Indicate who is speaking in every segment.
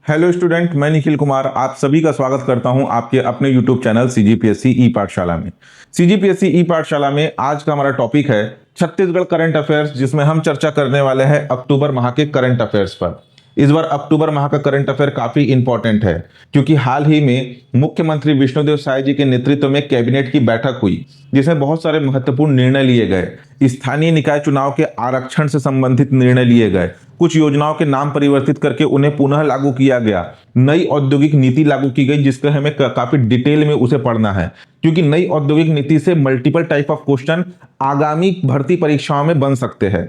Speaker 1: Hello student, मैं निखिल कुमार आप सभी का स्वागत करता हूं आपके अपने यूट्यूब चैनल सीजीपीएससी ई पाठशाला में। सीजीपीएससी ई पाठशाला में आज का हमारा टॉपिक है छत्तीसगढ़ करंट अफेयर्स, जिसमें हम चर्चा करने वाले हैं अक्टूबर माह के करंट अफेयर्स पर। इस बार अक्टूबर माह का करंट अफेयर काफी इंपॉर्टेंट है, क्योंकि हाल ही में मुख्यमंत्री विष्णुदेव साय जी के नेतृत्व में कैबिनेट की बैठक हुई, जिसमें बहुत सारे महत्वपूर्ण निर्णय लिए गए। स्थानीय निकाय चुनाव के आरक्षण से संबंधित निर्णय लिए गए, कुछ योजनाओं के नाम परिवर्तित करके उन्हें पुनः लागू किया गया, नई औद्योगिक नीति लागू की गई, जिसका हमें काफी डिटेल में उसे पढ़ना है, क्योंकि नई औद्योगिक नीति से मल्टीपल टाइप ऑफ क्वेश्चन आगामी भर्ती परीक्षाओं में बन सकते हैं।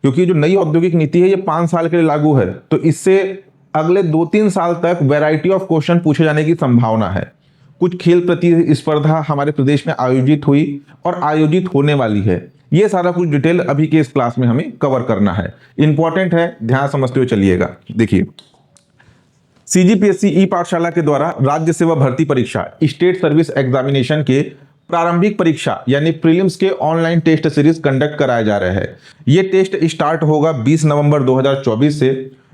Speaker 1: क्योंकि जो नई औद्योगिक नीति है ये 5 साल के लिए लागू है, तो इससे अगले 2-3 साल तक वैरायटी ऑफ क्वेश्चन पूछे जाने की संभावना है। कुछ खेल प्रतिस्पर्धा हमारे प्रदेश में आयोजित हुई और आयोजित होने वाली है। ये सारा कुछ डिटेल अभी के इस क्लास में हमें कवर करना है, इंपॉर्टेंट है, ध्यान समझते हुए चलिएगा। देखिए, सीजीपीएससी ई पाठशाला के द्वारा राज्य सेवा भर्ती परीक्षा स्टेट सर्विस एग्जामिनेशन के प्रारंभिक परीक्षा यानी प्रीलिम्स के ऑनलाइन टेस्ट सीरीज कंडक्ट कराया जा रहा है। ये टेस्ट स्टार्ट होगा 20 नवंबर 2024 से।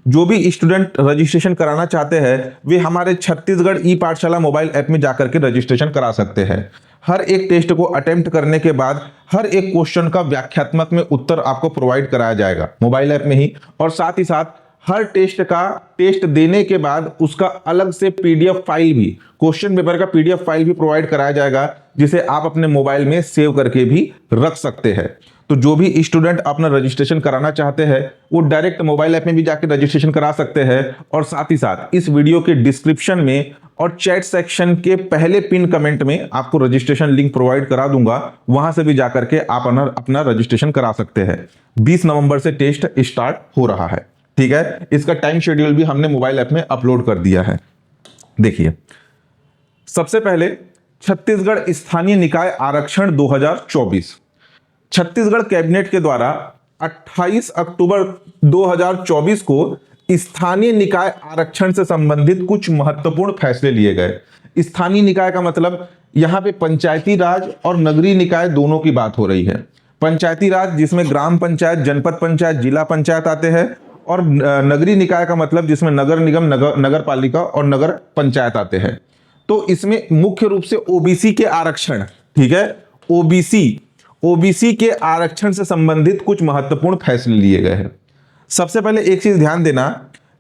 Speaker 1: जो भी स्टूडेंट रजिस्ट्रेशन कराना चाहते हैं वे हमारे छत्तीसगढ़ ई पाठशाला मोबाइल ऐप में जाकर के रजिस्ट्रेशन करा सकते हैं। हर एक टेस्ट को अटेम्प्ट करने के बाद हर एक क्वेश्चन का व्याख्यात्मक में उत्तर आपको प्रोवाइड कराया जाएगा मोबाइल ऐप में ही, और साथ ही साथ हर टेस्ट देने के बाद उसका अलग से पीडीएफ फाइल भी, क्वेश्चन पेपर का पीडीएफ फाइल भी प्रोवाइड कराया जाएगा, जिसे आप अपने मोबाइल में सेव करके भी रख सकते हैं। तो जो भी स्टूडेंट अपना रजिस्ट्रेशन कराना चाहते हैं वो डायरेक्ट मोबाइल ऐप में भी जाकर रजिस्ट्रेशन करा सकते हैं, और साथ ही साथ इस वीडियो के डिस्क्रिप्शन में और चैट सेक्शन के पहले पिन कमेंट में आपको रजिस्ट्रेशन लिंक प्रोवाइड करा दूंगा, वहां से भी जाकर के आप अपना रजिस्ट्रेशन करा सकते हैं। 20 नवंबर से टेस्ट स्टार्ट हो रहा है, ठीक है। इसका टाइम शेड्यूल भी हमने मोबाइल ऐप में अपलोड कर दिया है। देखिए, सबसे पहले छत्तीसगढ़ स्थानीय निकाय आरक्षण 2024। छत्तीसगढ़ कैबिनेट के द्वारा 28 अक्टूबर 2024 को स्थानीय निकाय आरक्षण से संबंधित कुछ महत्वपूर्ण फैसले लिए गए। स्थानीय निकाय का मतलब यहां पे पंचायती राज और नगरीय निकाय दोनों की बात हो रही है। पंचायती राज जिसमें ग्राम पंचायत, जनपद पंचायत, जिला पंचायत आते हैं, और नगरीय निकाय का मतलब जिसमें नगर निगम, नगर पालिका और नगर पंचायत आते हैं। तो इसमें मुख्य रूप से ओबीसी के आरक्षण, ठीक है, ओबीसी के आरक्षण से संबंधित कुछ महत्वपूर्ण फैसले लिए गए हैं। सबसे पहले एक चीज ध्यान देना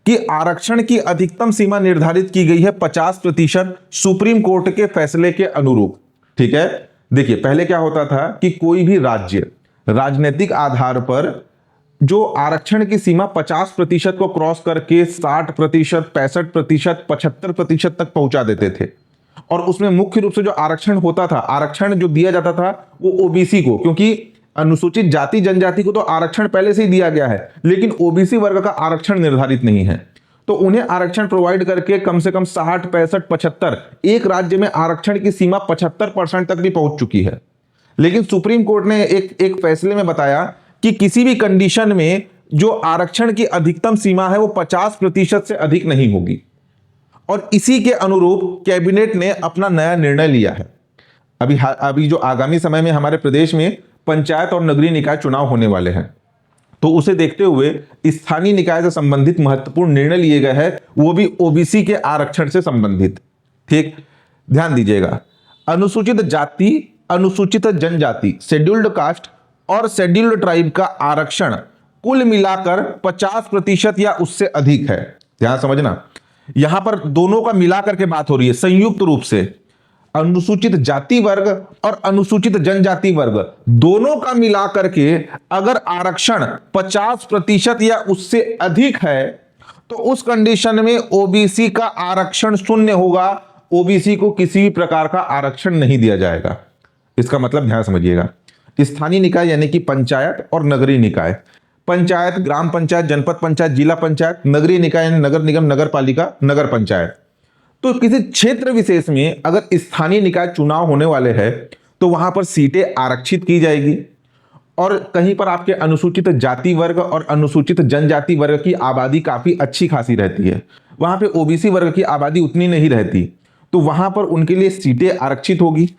Speaker 1: कि आरक्षण की अधिकतम सीमा निर्धारित की गई है 50% सुप्रीम कोर्ट के फैसले के अनुरूप, ठीक है। देखिए, पहले क्या होता था कि कोई भी राज्य राजनीतिक आधार पर जो आरक्षण की सीमा 50% को क्रॉस करके 60%, 65%, 75% तक पहुंचा देते थे, और उसमें मुख्य रूप से जो आरक्षण होता था, आरक्षण जो दिया जाता था वो ओबीसी को, क्योंकि अनुसूचित जाति जनजाति को तो आरक्षण पहले से ही दिया गया है, लेकिन ओबीसी वर्ग का आरक्षण निर्धारित नहीं है, तो उन्हें आरक्षण प्रोवाइड करके कम से कम 60, 65, 75, एक राज्य में आरक्षण की सीमा 75% तक भी पहुंच चुकी है। लेकिन सुप्रीम कोर्ट ने एक फैसले में बताया कि किसी भी कंडीशन में जो आरक्षण की अधिकतम सीमा है वो 50% से अधिक नहीं होगी, और इसी के अनुरूप कैबिनेट ने अपना नया निर्णय लिया है। अभी जो आगामी समय में हमारे प्रदेश में पंचायत और नगरीय निकाय चुनाव होने वाले हैं, तो उसे देखते हुए स्थानीय निकाय से संबंधित महत्वपूर्ण निर्णय लिए गए हैं, वो भी ओबीसी के आरक्षण से संबंधित, ठीक। ध्यान दीजिएगा, अनुसूचित जाति, अनुसूचित जनजाति, शेड्यूल्ड कास्ट और शेड्यूल्ड ट्राइब का आरक्षण कुल मिलाकर 50% या उससे अधिक है। ध्यान समझना, यहां पर दोनों का मिलाकर के बात हो रही है, संयुक्त रूप से अनुसूचित जाति वर्ग और अनुसूचित जनजाति वर्ग दोनों का मिलाकर के अगर आरक्षण 50% या उससे अधिक है, तो उस कंडीशन में ओबीसी का आरक्षण शून्य होगा, ओबीसी को किसी भी प्रकार का आरक्षण नहीं दिया जाएगा। इसका मतलब ध्यान समझिएगा, स्थानीय निकाय यानी कि पंचायत और नगरीय निकाय, पंचायत ग्राम पंचायत, जनपद पंचायत, जिला पंचायत, नगरीय निकाय नगर निगम, नगर पालिका, नगर पंचायत। तो किसी क्षेत्र विशेष में अगर स्थानीय निकाय चुनाव होने वाले हैं तो वहां पर सीटें आरक्षित की जाएगी, और कहीं पर आपके अनुसूचित जाति वर्ग और अनुसूचित जनजाति वर्ग की आबादी काफी अच्छी खासी रहती है, वहां पे ओबीसी वर्ग की आबादी उतनी नहीं रहती, तो वहां पर उनके लिए सीटें आरक्षित होगी।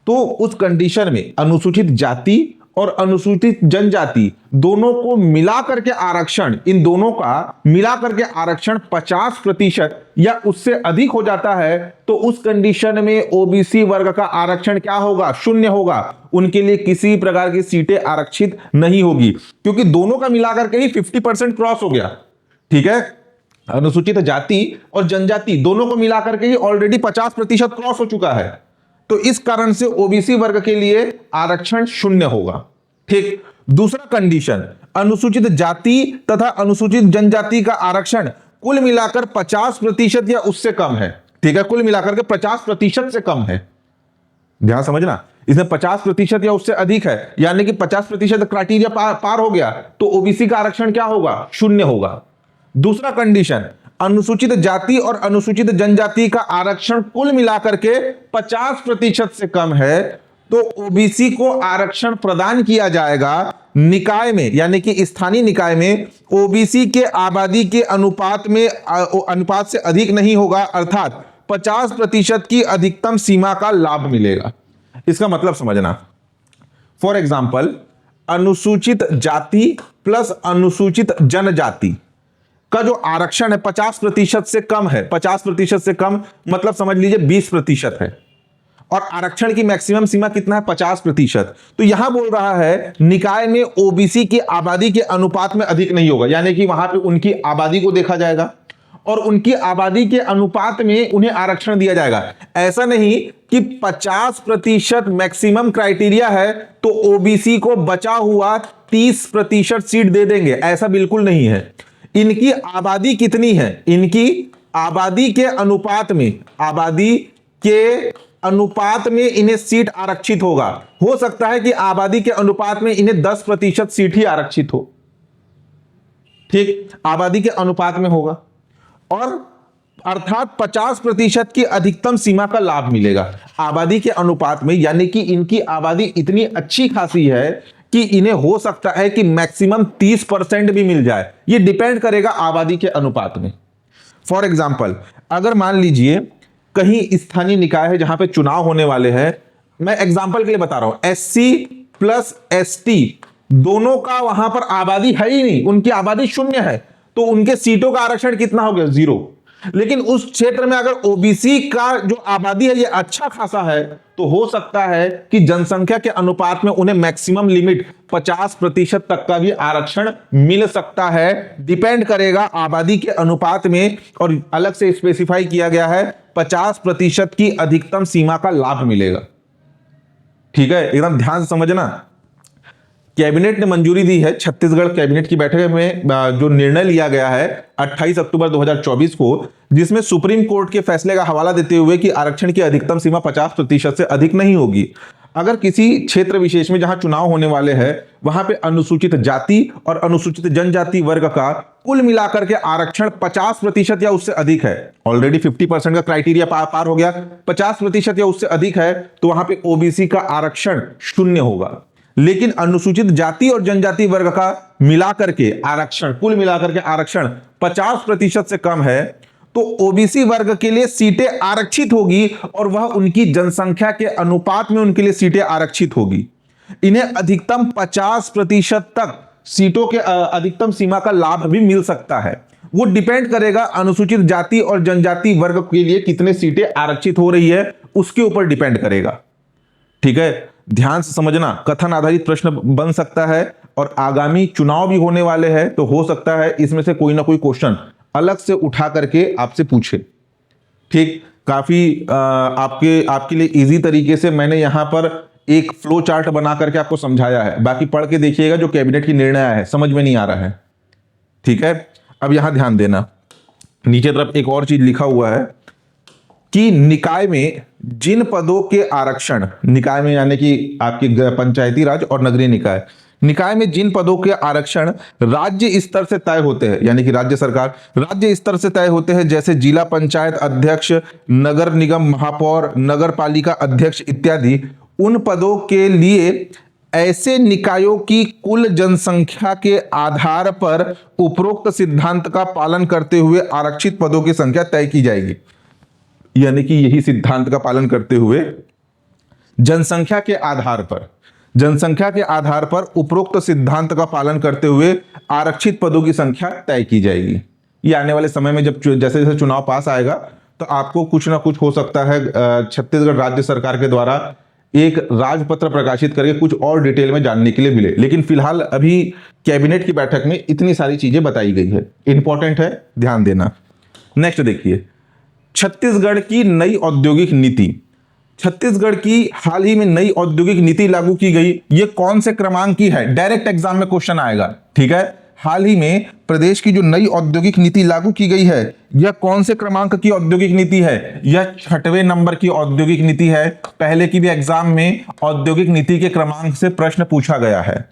Speaker 1: तो उस कंडीशन में अनुसूचित जाति और अनुसूचित जनजाति दोनों को मिला करके आरक्षण, इन दोनों का मिला करके आरक्षण 50% या उससे अधिक हो जाता है तो उस कंडीशन में ओबीसी वर्ग का आरक्षण क्या होगा? शून्य होगा। उनके लिए किसी प्रकार की सीटें आरक्षित नहीं होगी, क्योंकि दोनों का मिलाकर के ही 50% क्रॉस हो गया। ठीक है, अनुसूचित जाति और जनजाति दोनों को मिलाकर के ही ऑलरेडी 50% क्रॉस हो चुका है, तो इस कारण से ओबीसी वर्ग के लिए आरक्षण शून्य होगा। ठीक। दूसरा कंडीशन, अनुसूचित जाति तथा अनुसूचित जनजाति का आरक्षण कुल मिलाकर 50% या उससे कम है। ठीक है, कुल मिलाकर के 50% से कम है। ध्यान समझना, इसमें 50% या उससे अधिक है, यानी कि 50% क्राइटेरिया पार हो गया तो ओबीसी का आरक्षण क्या होगा? शून्य होगा। दूसरा कंडीशन, अनुसूचित जाति और अनुसूचित जनजाति का आरक्षण कुल मिलाकर के 50% से कम है तो ओबीसी को आरक्षण प्रदान किया जाएगा निकाय में, यानी कि स्थानीय निकाय में ओबीसी के आबादी के अनुपात से अधिक नहीं होगा, अर्थात 50% की अधिकतम सीमा का लाभ मिलेगा। इसका मतलब समझना, फॉर एग्जाम्पल अनुसूचित जाति प्लस अनुसूचित जनजाति का जो आरक्षण है 50% से कम है, 50% से कम मतलब समझ लीजिए 20% है, और आरक्षण की मैक्सिमम सीमा कितना है? 50%। तो यहां बोल रहा है निकाय में ओबीसी की आबादी के अनुपात में अधिक नहीं होगा, यानी कि वहां पे उनकी आबादी को देखा जाएगा और उनकी आबादी के अनुपात में उन्हें आरक्षण दिया जाएगा। ऐसा नहीं कि 50% मैक्सिमम क्राइटेरिया है तो ओबीसी को बचा हुआ 30% सीट दे देंगे, ऐसा बिल्कुल नहीं है। इनकी आबादी कितनी है? इनकी आबादी के अनुपात में इन्हें सीट आरक्षित होगा। हो सकता है कि आबादी के अनुपात में इन्हें 10% सीट ही आरक्षित हो। ठीक, आबादी के अनुपात में होगा और अर्थात 50% की अधिकतम सीमा का लाभ मिलेगा आबादी के अनुपात में, यानी कि इनकी आबादी इतनी अच्छी खासी है कि इन्हें हो सकता है कि मैक्सिमम 30% भी मिल जाए। यह डिपेंड करेगा आबादी के अनुपात में। फॉर एग्जाम्पल, अगर मान लीजिए कहीं स्थानीय निकाय है जहां पे चुनाव होने वाले हैं, मैं एग्जाम्पल के लिए बता रहा हूं, एससी प्लस एसटी दोनों का वहां पर आबादी है ही नहीं, उनकी आबादी शून्य है, तो उनके सीटों का आरक्षण कितना हो गया? 0। लेकिन उस क्षेत्र में अगर ओबीसी का जो आबादी है ये अच्छा खासा है तो हो सकता है कि जनसंख्या के अनुपात में उन्हें मैक्सिमम लिमिट 50% तक का भी आरक्षण मिल सकता है। डिपेंड करेगा आबादी के अनुपात में, और अलग से स्पेसिफाई किया गया है 50% की अधिकतम सीमा का लाभ मिलेगा। ठीक है, एकदम ध्यान से समझना। कैबिनेट ने मंजूरी दी है, छत्तीसगढ़ कैबिनेट की बैठक में जो निर्णय लिया गया है 28 अक्टूबर 2024 को, जिसमें सुप्रीम कोर्ट के फैसले का हवाला देते हुए कि आरक्षण की अधिकतम सीमा 50% से अधिक नहीं होगी। अगर किसी क्षेत्र विशेष में जहां चुनाव होने वाले हैं वहां पे अनुसूचित जाति और अनुसूचित जनजाति वर्ग का कुल मिलाकर के आरक्षण 50% या उससे अधिक है, ऑलरेडी 50% का क्राइटेरिया पार हो गया, 50% या उससे अधिक है तो वहां पे ओबीसी का आरक्षण शून्य होगा। लेकिन अनुसूचित जाति और जनजाति वर्ग का मिलाकर के आरक्षण, कुल मिलाकर के आरक्षण 50% से कम है तो ओबीसी वर्ग के लिए सीटें आरक्षित होगी और वह उनकी जनसंख्या के अनुपात में उनके लिए सीटें आरक्षित होगी। इन्हें अधिकतम 50% तक सीटों के अधिकतम सीमा का लाभ भी मिल सकता है। वो डिपेंड करेगा अनुसूचित जाति और जनजाति वर्ग के लिए कितने सीटें आरक्षित हो रही है, उसके ऊपर डिपेंड करेगा। ठीक है, ध्यान से समझना। कथन आधारित प्रश्न बन सकता है और आगामी चुनाव भी होने वाले हैं तो हो सकता है इसमें से कोई ना कोई क्वेश्चन अलग से उठा करके आपसे पूछे। ठीक, काफी आपके लिए इजी तरीके से मैंने यहां पर एक फ्लो चार्ट बना करके आपको समझाया है। बाकी पढ़ के देखिएगा जो कैबिनेट की निर्णय आया है, समझ में नहीं आ रहा है। ठीक है, अब यहां ध्यान देना, नीचे तरफ एक और चीज लिखा हुआ है कि निकाय में जिन पदों के आरक्षण, निकाय में यानी कि आपकी पंचायती राज और नगरीय निकाय में जिन पदों के आरक्षण राज्य स्तर से तय होते हैं, यानी कि राज्य सरकार राज्य स्तर से तय होते हैं, जैसे जिला पंचायत अध्यक्ष, नगर निगम महापौर, नगर पालिका अध्यक्ष इत्यादि, उन पदों के लिए ऐसे निकायों की कुल जनसंख्या के आधार पर उपरोक्त सिद्धांत का पालन करते हुए आरक्षित पदों की संख्या तय की जाएगी। यानी कि यही सिद्धांत का पालन करते हुए जनसंख्या के आधार पर जनसंख्या के आधार पर उपरोक्त सिद्धांत का पालन करते हुए आरक्षित पदों की संख्या तय की जाएगी। ये आने वाले समय में जब जैसे जैसे चुनाव पास आएगा तो आपको कुछ ना कुछ हो सकता है छत्तीसगढ़ राज्य सरकार के द्वारा एक राजपत्र प्रकाशित करके कुछ और डिटेल में जानने के लिए मिले। लेकिन फिलहाल अभी कैबिनेट की बैठक में इतनी सारी चीजें बताई गई है, इंपॉर्टेंट है, ध्यान देना। नेक्स्ट देखिए, छत्तीसगढ़ की नई औद्योगिक नीति। छत्तीसगढ़ की हाल ही में नई औद्योगिक नीति लागू की गई। ये कौन से क्रमांक की है? डायरेक्ट एग्जाम में क्वेश्चन आएगा, ठीक है। हाल ही में प्रदेश की जो नई औद्योगिक नीति लागू की गई है, यह कौन से क्रमांक की औद्योगिक नीति है? यह 6वें नंबर की औद्योगिक नीति है। पहले की भी एग्जाम में औद्योगिक नीति के क्रमांक से प्रश्न पूछा गया है।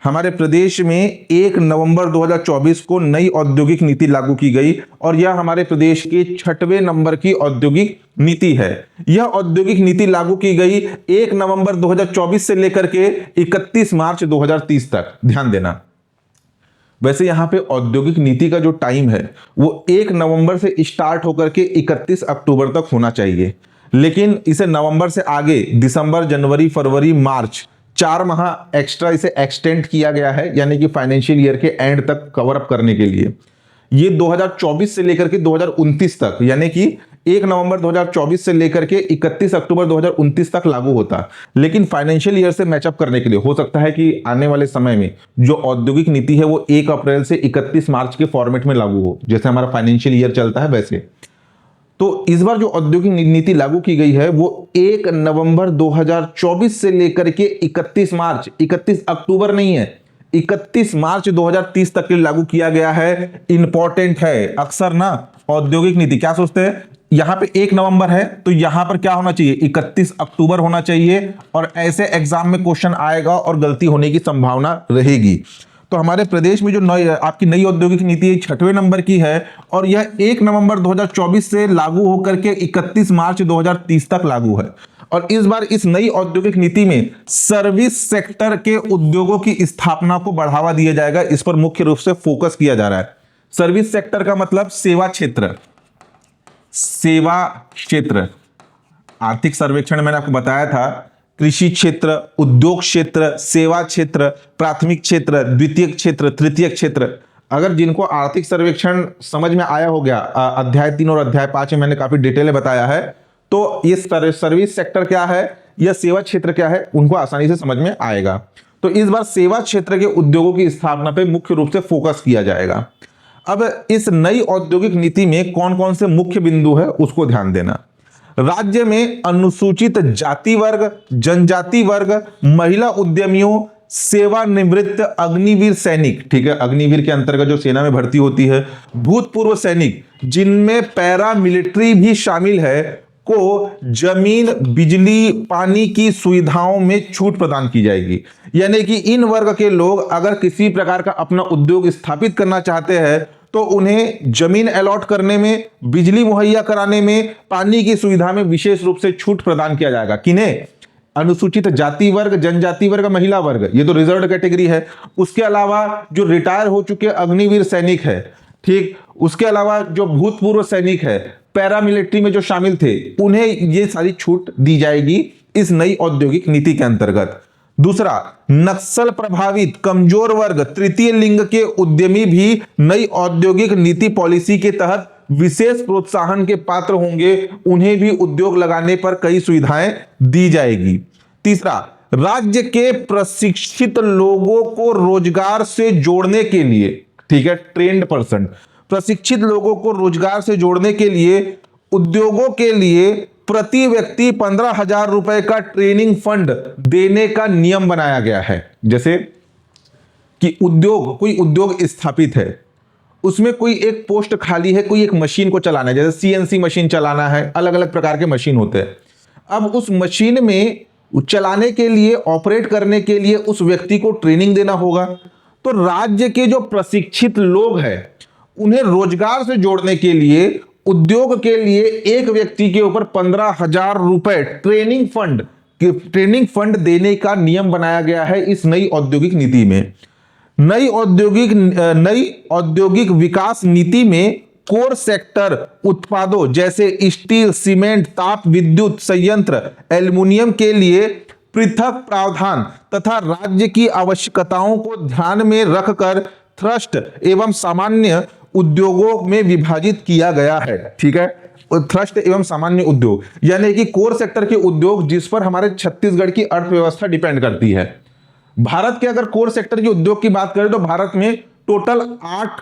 Speaker 1: हमारे प्रदेश में 1 नवंबर 2024 को नई औद्योगिक नीति लागू की गई और यह हमारे प्रदेश के 6वें नंबर की औद्योगिक नीति है। यह औद्योगिक नीति लागू की गई 1 नवंबर 2024 से लेकर के 31 मार्च 2030 तक। ध्यान देना, वैसे यहां पे औद्योगिक नीति का जो टाइम है वो 1 नवंबर से स्टार्ट होकर के 31 अक्टूबर तक होना चाहिए, लेकिन इसे नवंबर से आगे दिसंबर, जनवरी, फरवरी, मार्च 4 माह एक्स्ट्रा इसे एक्सटेंड किया गया है, यानी कि फाइनेंशियल ईयर के एंड तक कवर अप करने के लिए। ये 2024 से लेकर के 2029 तक, यानी कि 1 नवंबर 2024 से लेकर के 31 अक्टूबर 2029 तक लागू होता। लेकिन फाइनेंशियल ईयर से मैचअप करने के लिए हो सकता है कि आने वाले समय में जो औद्योगिक नीति है वो 1 अप्रैल से 31 मार्च के फॉर्मेट में लागू हो, जैसे हमारा फाइनेंशियल ईयर चलता है वैसे। तो इस बार जो औद्योगिक नीति लागू की गई है वो 1 नवंबर 2024 से लेकर के 31 मार्च, 31 अक्टूबर नहीं है, 31 मार्च 2030 तक के लिए लागू किया गया है। इंपॉर्टेंट है। अक्सर ना औद्योगिक नीति क्या सोचते हैं, यहां पे 1 नवंबर है तो यहां पर क्या होना चाहिए, 31 अक्टूबर होना चाहिए, और ऐसे एग्जाम में क्वेश्चन आएगा और गलती होने की संभावना रहेगी। तो हमारे प्रदेश में जो आपकी नई औद्योगिक नीति 6वें नंबर की है और यह 1 नवंबर 2024 से लागू होकर के 31 मार्च 2030 तक लागू है। और इस बार इस नई औद्योगिक नीति में सर्विस सेक्टर के उद्योगों की स्थापना को बढ़ावा दिया जाएगा। इस पर मुख्य रूप से फोकस किया जा रहा है। सर्विस सेक्टर का मतलब सेवा क्षेत्र। सेवा क्षेत्र, आर्थिक सर्वेक्षण मैंने आपको बताया था, कृषि क्षेत्र, उद्योग क्षेत्र, सेवा क्षेत्र, प्राथमिक क्षेत्र, द्वितीयक क्षेत्र, तृतीयक क्षेत्र। अगर जिनको आर्थिक सर्वेक्षण समझ में आया हो गया, अध्याय 3 और अध्याय 5 में मैंने काफी डिटेल में बताया है, तो ये सर्विस सेक्टर क्या है या सेवा क्षेत्र क्या है उनको आसानी से समझ में आएगा। तो इस बार सेवा क्षेत्र के उद्योगों की स्थापना पे मुख्य रूप से फोकस किया जाएगा। अब इस नई औद्योगिक नीति में कौन कौन से मुख्य बिंदु है उसको ध्यान देना। राज्य में अनुसूचित जाति वर्ग, जनजाति वर्ग, महिला उद्यमियों, सेवानिवृत्त अग्निवीर सैनिक, ठीक है, अग्निवीर के अंतर्गत जो सेना में भर्ती होती है, भूतपूर्व सैनिक जिनमें पैरा मिलिट्री भी शामिल है, को जमीन, बिजली, पानी की सुविधाओं में छूट प्रदान की जाएगी। यानी कि इन वर्ग के लोग अगर किसी प्रकार का अपना उद्योग स्थापित करना चाहते हैं तो उन्हें जमीन अलॉट करने में, बिजली मुहैया कराने में, पानी की सुविधा में विशेष रूप से छूट प्रदान किया जाएगा। किन्हें? अनुसूचित जाति वर्ग, जनजाति वर्ग, महिला वर्ग, ये तो रिजर्व कैटेगरी है। उसके अलावा जो रिटायर हो चुके अग्निवीर सैनिक है, ठीक, उसके अलावा जो भूतपूर्व सैनिक है, पैरामिलिट्री में जो शामिल थे, उन्हें ये सारी छूट दी जाएगी इस नई औद्योगिक नीति के अंतर्गत। दूसरा, नक्सल प्रभावित कमजोर वर्ग, तृतीय लिंग के उद्यमी भी नई औद्योगिक नीति पॉलिसी के तहत विशेष प्रोत्साहन के पात्र होंगे। उन्हें भी उद्योग लगाने पर कई सुविधाएं दी जाएगी। तीसरा, राज्य के प्रशिक्षित लोगों को रोजगार से जोड़ने के लिए, ठीक है, ट्रेंड पर्सन, प्रशिक्षित लोगों को रोजगार से जोड़ने के लिए उद्योगों के लिए प्रति व्यक्ति 15,000 रुपए का ट्रेनिंग फंड देने का नियम बनाया गया है। जैसे कि कोई उद्योग स्थापित है, उसमें कोई एक पोस्ट खाली है, कोई एक मशीन को चलाना है, जैसे सीएनसी मशीन चलाना है, अलग अलग प्रकार के मशीन होते हैं। अब उस मशीन में चलाने के लिए, ऑपरेट करने के लिए उस व्यक्ति को ट्रेनिंग देना होगा। तो राज्य के जो प्रशिक्षित लोग हैं उन्हें रोजगार से जोड़ने के लिए उद्योग के लिए एक व्यक्ति के ऊपर 15,000 रुपए ट्रेनिंग फंड देने का नियम बनाया गया है इस नई औद्योगिक नीति में। नई औद्योगिक विकास नीति में कोर सेक्टर उत्पादों जैसे स्टील, सीमेंट, ताप विद्युत संयंत्र, एल्युमिनियम के लिए पृथक प्रावधान तथा राज्य की आवश्यकताओं को ध्यान में रखकर थ्रस्ट एवं सामान्य उद्योगों में विभाजित किया गया है। ठीक है, थ्रस्ट एवं सामान्य उद्योग यानी कि कोर सेक्टर के उद्योग जिस पर हमारे छत्तीसगढ़ की अर्थव्यवस्था डिपेंड करती है। भारत के अगर कोर सेक्टर के उद्योग की बात करें तो भारत में टोटल 8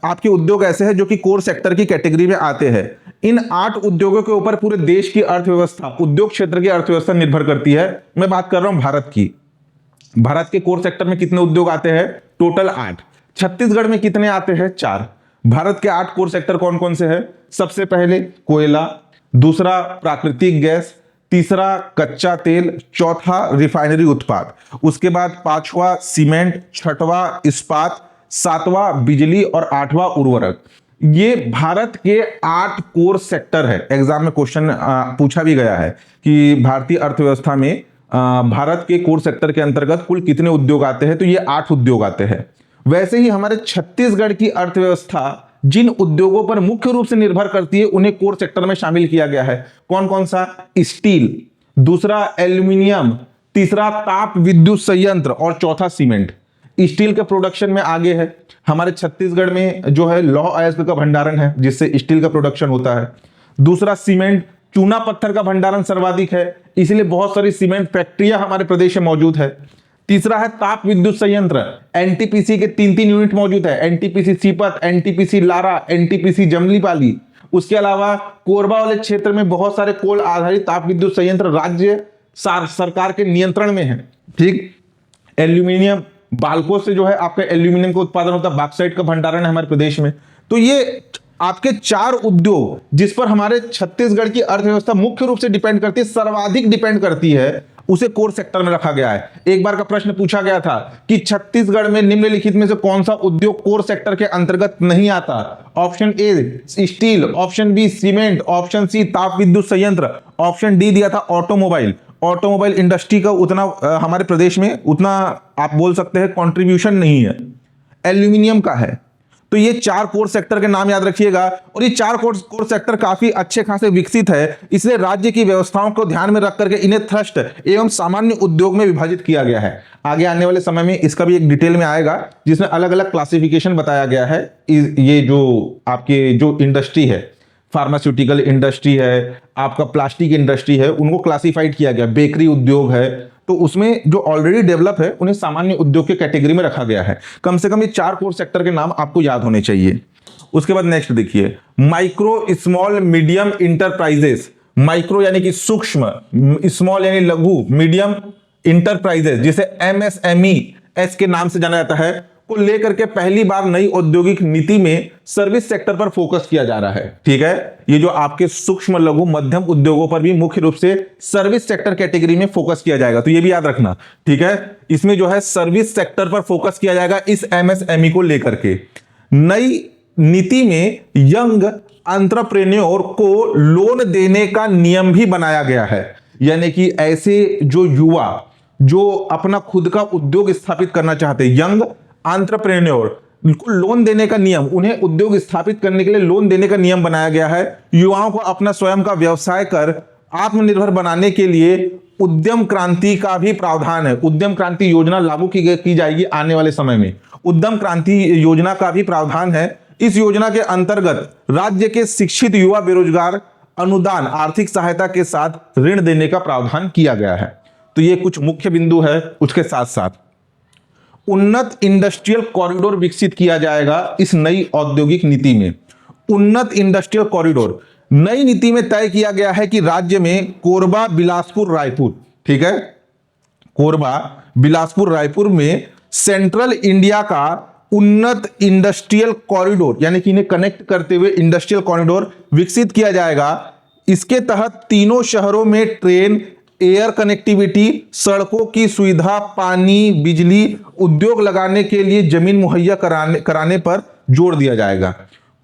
Speaker 1: आपके उद्योग ऐसे हैं जो कि कोर सेक्टर की कैटेगरी में आते हैं। इन 8 उद्योगों के ऊपर पूरे देश की अर्थव्यवस्था, उद्योग क्षेत्र की अर्थव्यवस्था निर्भर करती है। मैं बात कर रहा हूं भारत की। भारत के कोर सेक्टर में कितने उद्योग आते हैं? टोटल 8। छत्तीसगढ़ में कितने आते हैं? 4। भारत के 8 कोर सेक्टर कौन कौन से हैं? सबसे पहले कोयला, दूसरा प्राकृतिक गैस, तीसरा कच्चा तेल, चौथा रिफाइनरी उत्पाद, उसके बाद 5वां सीमेंट, 6वां इस्पात, 7वां बिजली और 8वां उर्वरक। ये भारत के 8 कोर सेक्टर है। एग्जाम में क्वेश्चन पूछा भी गया है कि भारतीय अर्थव्यवस्था में भारत के कोर सेक्टर के अंतर्गत कुल कितने उद्योग आते हैं, तो ये 8 उद्योग आते हैं। वैसे ही हमारे छत्तीसगढ़ की अर्थव्यवस्था जिन उद्योगों पर मुख्य रूप से निर्भर करती है उन्हें कोर सेक्टर में शामिल किया गया है। कौन कौन सा? स्टील, दूसरा एल्यूमिनियम, तीसरा ताप विद्युत संयंत्र और चौथा सीमेंट। स्टील के प्रोडक्शन में आगे है हमारे छत्तीसगढ़ में जो है लौह अयस्क का भंडारण है जिससे स्टील का प्रोडक्शन होता है। दूसरा सीमेंट, चूना पत्थर का भंडारण सर्वाधिक है, इसलिए बहुत सारी सीमेंट फैक्ट्रियां हमारे प्रदेश में मौजूद है। तीसरा है ताप विद्युत संयंत्र, एनटीपीसी के 3 यूनिट मौजूद है, NTPC Sipat, NTPC Lara, NTPC Jamlipali. उसके अलावा कोरबा वाले क्षेत्र में बहुत सारे कोल आधारित ताप विद्युत संयंत्र राज्य सरकार के नियंत्रण में है। ठीक, एल्यूमिनियम, बाल्को से जो है आपका एल्यूमिनियम का उत्पादन होता है, बॉक्साइट का भंडारण है हमारे प्रदेश में। तो ये आपके 4 उद्योग जिस पर हमारे छत्तीसगढ़ की अर्थव्यवस्था मुख्य रूप से डिपेंड करती है, सर्वाधिक डिपेंड करती है, उसे कोर सेक्टर में रखा गया है। एक बार का प्रश्न पूछा गया था कि छत्तीसगढ़ में निम्नलिखित में से कौन सा उद्योग कोर सेक्टर के अंतर्गत नहीं आता? Option A steel, option B cement, option C ताप विद्युत संयंत्र, ऑप्शन डी दिया था ऑटोमोबाइल। ऑटोमोबाइल इंडस्ट्री का उतना हमारे प्रदेश में उतना आप बोल सकते हैं कंट्रीब्यूशन नहीं है। एल्यूमिनियम का है। तो ये 4 कोर सेक्टर के नाम याद रखिएगा और ये 4 कोर सेक्टर काफी अच्छे खासे विकसित है, इसलिए राज्य की व्यवस्थाओं को ध्यान में रख करके इन्हें थ्रस्ट एवं सामान्य उद्योग में विभाजित किया गया है। आगे आने वाले समय में इसका भी एक डिटेल में आएगा जिसमें अलग अलग क्लासिफिकेशन बताया गया है। ये जो आपके जो इंडस्ट्री है, फार्मास्यूटिकल इंडस्ट्री है, आपका प्लास्टिक इंडस्ट्री है, उनको क्लासिफाइड किया गया। बेकरी उद्योग है, तो उसमें जो ऑलरेडी डेवलप है उन्हें सामान्य उद्योग के कैटेगरी में रखा गया है। कम से कम ये 4 कोर सेक्टर के नाम आपको याद होने चाहिए। उसके बाद नेक्स्ट देखिए, micro small medium enterprises. Micro यानी कि सूक्ष्म, स्मॉल यानी लघु, मीडियम इंटरप्राइजेस जिसे एमएसएमई एस के नाम से जाना जाता है, को लेकर के पहली बार नई औद्योगिक नीति में सर्विस सेक्टर पर फोकस किया जा रहा है। ठीक है, ये जो आपके सूक्ष्म लघु मध्यम उद्योगों पर भी मुख्य रूप से सर्विस सेक्टर कैटेगरी में फोकस किया जाएगा, तो ये भी याद रखना। ठीक है, इसमें जो है सर्विस सेक्टर पर फोकस किया जाएगा इस एमएसएमई को लेकर के। नई नीति में यंग एंटरप्रेन्योर को लोन देने का नियम भी बनाया गया है, यानी कि ऐसे जो युवा जो अपना खुद का उद्योग स्थापित करना चाहते हैं, यंग एंटरप्रेन्योर को लोन देने का नियम, उन्हें उद्योग स्थापित करने के लिए लोन देने का नियम बनाया गया है। युवाओं को अपना स्वयं का व्यवसाय कर आत्मनिर्भर बनाने के लिए उद्यम क्रांति का भी प्रावधान है। उद्यम क्रांति योजना लागू की जाएगी आने वाले समय में। उद्यम क्रांति योजना का भी प्रावधान है। इस योजना के अंतर्गत राज्य के शिक्षित युवा बेरोजगार अनुदान आर्थिक सहायता के साथ ऋण देने का प्रावधान किया गया है। तो ये कुछ मुख्य बिंदु है। उसके साथ साथ उन्नत इंडस्ट्रियल कॉरिडोर विकसित किया जाएगा इस नई औद्योगिक नीति में। उन्नत इंडस्ट्रियल कॉरिडोर नई नीति में तय किया गया है कि राज्य में कोरबा बिलासपुर रायपुर, ठीक है, कोरबा बिलासपुर रायपुर में सेंट्रल इंडिया का उन्नत इंडस्ट्रियल कॉरिडोर यानी कि इन्हें कनेक्ट करते हुए इंडस्ट्रियल कॉरिडोर विकसित किया जाएगा। इसके तहत तीनों शहरों में ट्रेन, एयर कनेक्टिविटी, सड़कों की सुविधा, पानी, बिजली, उद्योग लगाने के लिए जमीन मुहैया कराने पर जोर दिया जाएगा।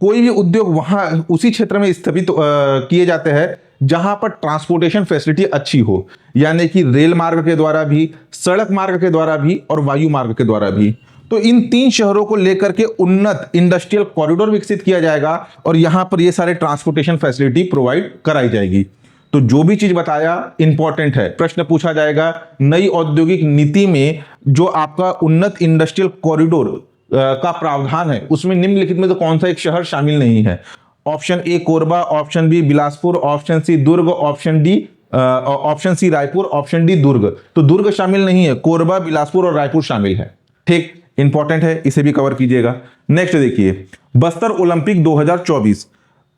Speaker 1: कोई भी उद्योग वहां उसी क्षेत्र में स्थापित किए जाते हैं जहां पर ट्रांसपोर्टेशन फैसिलिटी अच्छी हो, यानी कि रेल मार्ग के द्वारा भी, सड़क मार्ग के द्वारा भी और वायु मार्ग के द्वारा भी। तो इन 3 शहरों को लेकर के उन्नत इंडस्ट्रियल कॉरिडोर विकसित किया जाएगा और यहां पर ये सारे ट्रांसपोर्टेशन फैसिलिटी प्रोवाइड कराई जाएगी। तो तो जो भी चीज बताया इंपॉर्टेंट है, प्रश्न पूछा जाएगा नई औद्योगिक नीति में जो आपका उन्नत इंडस्ट्रियल कॉरिडोर का प्रावधान है उसमें निम्नलिखित में तो कौन सा एक शहर शामिल नहीं है? Option A Korba, option B Bilaspur, option C Durg, option C Raipur, option D Durg. तो दुर्ग शामिल नहीं है, कोरबा, बिलासपुर और रायपुर शामिल है। ठीक, इंपॉर्टेंट है, इसे भी कवर कीजिएगा। नेक्स्ट देखिए, बस्तर ओलंपिक 2024,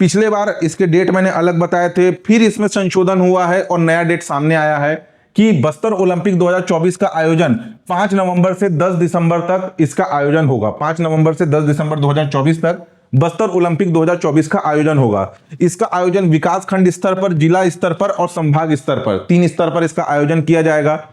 Speaker 1: पिछले बार इसके डेट मैंने अलग बताए थे, फिर इसमें संशोधन हुआ है और नया डेट सामने आया है कि बस्तर ओलंपिक 2024 का आयोजन 5 नवंबर से 10 दिसंबर तक इसका आयोजन होगा। 5 नवंबर से 10 दिसंबर 2024 तक बस्तर ओलंपिक 2024 का आयोजन होगा। इसका आयोजन विकास खंड स्तर पर, जिला स्तर पर और संभाग स्तर पर, 3 स्तर पर इसका आयोजन किया जाएगा।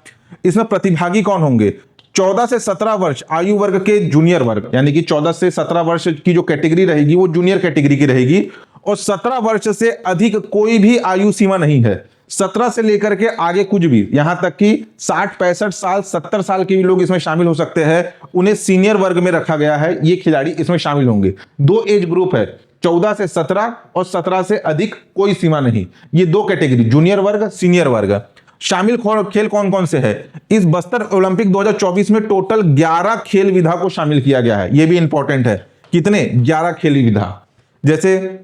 Speaker 1: इसमें प्रतिभागी कौन होंगे? 14 से 17 वर्ष आयु वर्ग के जूनियर वर्ग, यानी कि 14 से 17 वर्ष की जो कैटेगरी रहेगी वो जूनियर कैटेगरी की रहेगी, और 17 वर्ष से अधिक कोई भी आयु सीमा नहीं है। 17 से लेकर के आगे कुछ भी, यहां तक कि 60, 65 साल, 70 साल के भी लोग इसमें शामिल हो सकते हैं, उन्हें सीनियर वर्ग में रखा गया है। ये खिलाड़ी इसमें शामिल होंगे। 2 एज ग्रुप है, 14 से 17 और 17 से अधिक कोई सीमा नहीं। ये 2 कैटेगरी, जूनियर वर्ग, सीनियर वर्ग। शामिल खेल कौन कौन से है? इस बस्तर ओलंपिक 2024 में टोटल 11 खेल विधा को शामिल किया गया है। यह भी इंपॉर्टेंट है। कितने? 11 खेल विधा, जैसे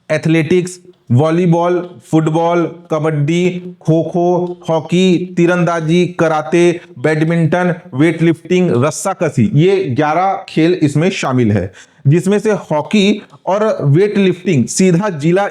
Speaker 1: athletics, volleyball, football, kabaddi, kho kho, hockey, तीरंदाजी, कराते, बैडमिंटन, वेट लिफ्टिंग, रस्साकसी, ये 11 खेल इसमें शामिल है, जिसमें से हॉकी और वेट लिफ्टिंग सीधा जिला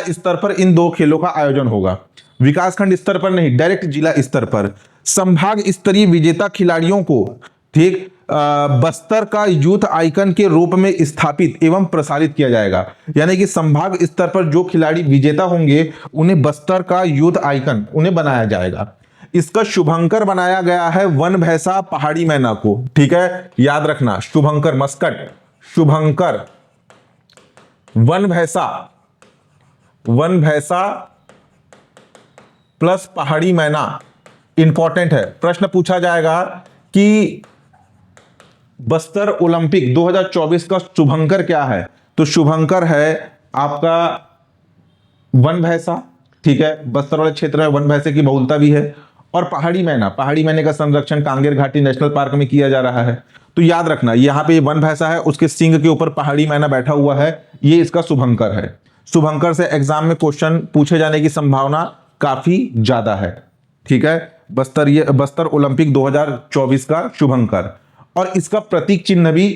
Speaker 1: स्तर पर इन 2 खेलों का आयोजन होगा। विकासखंड स्तर पर नहीं, डायरेक्ट जिला स्तर पर। संभाग स्तरीय विजेता खिलाड़ियों को, ठीक, बस्तर का यूथ आइकन के रूप में स्थापित एवं प्रसारित किया जाएगा। यानी कि संभाग स्तर पर जो खिलाड़ी विजेता होंगे उन्हें बस्तर का यूथ आइकन उन्हें बनाया जाएगा। इसका शुभंकर बनाया गया है वन भैंसा पहाड़ी मैना को। ठीक है, याद रखना, शुभंकर मस्कट, शुभंकर वन भैंसा प्लस पहाड़ी मैना। इंपॉर्टेंट है, प्रश्न पूछा जाएगा कि बस्तर ओलंपिक 2024 का शुभंकर क्या है? तो शुभंकर है आपका वन भैंसा। ठीक है, बस्तर वाले क्षेत्र में वन भैंसे की बहुलता भी है। और पहाड़ी मैने का संरक्षण कांगेर घाटी नेशनल पार्क में किया जा रहा है। तो याद रखना, यहां पे वन भैंसा है, उसके सिंग के ऊपर पहाड़ी मैना बैठा हुआ है, ये इसका शुभंकर है। शुभंकर से एग्जाम में क्वेश्चन पूछे जाने की संभावना काफी ज्यादा है। ठीक है, बस्तर ओलंपिक 2024 का शुभंकर। और इसका प्रतीक चिन्ह भी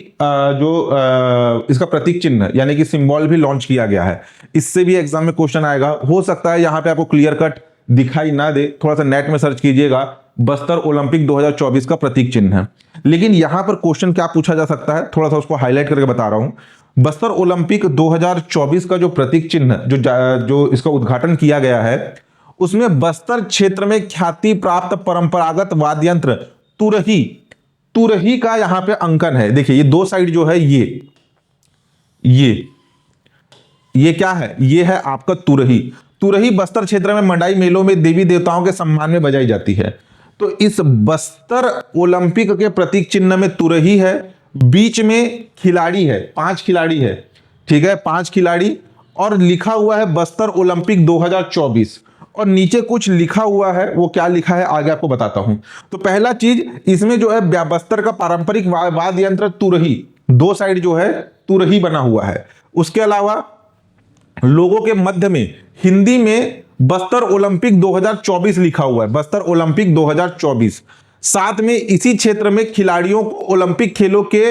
Speaker 1: इसका प्रतीक चिन्ह यानी कि सिंबल भी लॉन्च किया गया है। इससे भी एग्जाम में क्वेश्चन आएगा। हो सकता है यहां पे आपको क्लियर कट दिखाई ना दे, थोड़ा सा नेट में सर्च कीजिएगा, बस्तर ओलंपिक 2024 का प्रतीक चिन्ह है। लेकिन यहां पर क्वेश्चन क्या पूछा जा सकता है, थोड़ा सा उसको हाईलाइट करके बता रहा हूं। बस्तर ओलंपिक 2024 का जो प्रतीक चिन्ह जो इसका उद्घाटन किया गया है, उसमें बस्तर क्षेत्र में ख्याति प्राप्त परंपरागत वाद्य यंत्र तुरही का यहां पे अंकन है। देखिए, ये 2 साइड जो है, ये क्या है? ये है आपका तुरही बस्तर क्षेत्र में मंडाई मेलों में देवी देवताओं के सम्मान में बजाई जाती है। तो इस बस्तर ओलंपिक के प्रतीक चिन्ह में तुरही है, बीच में खिलाड़ी है, 5 खिलाड़ी है। ठीक है, 5 खिलाड़ी, और लिखा हुआ है बस्तर ओलंपिक 2024, और नीचे कुछ लिखा हुआ है, वो क्या लिखा है आगे आपको बताता हूं। तो पहला चीज, इसमें जो है बस्तर का पारंपरिक वाद्य यंत्र तुरही, 2 साइड जो है तुरही बना हुआ है। उसके अलावा लोगों के मध्य में हिंदी में बस्तर ओलंपिक 2024 लिखा हुआ है, बस्तर ओलंपिक 2024। साथ में इसी क्षेत्र में खिलाड़ियों को ओलंपिक खेलों के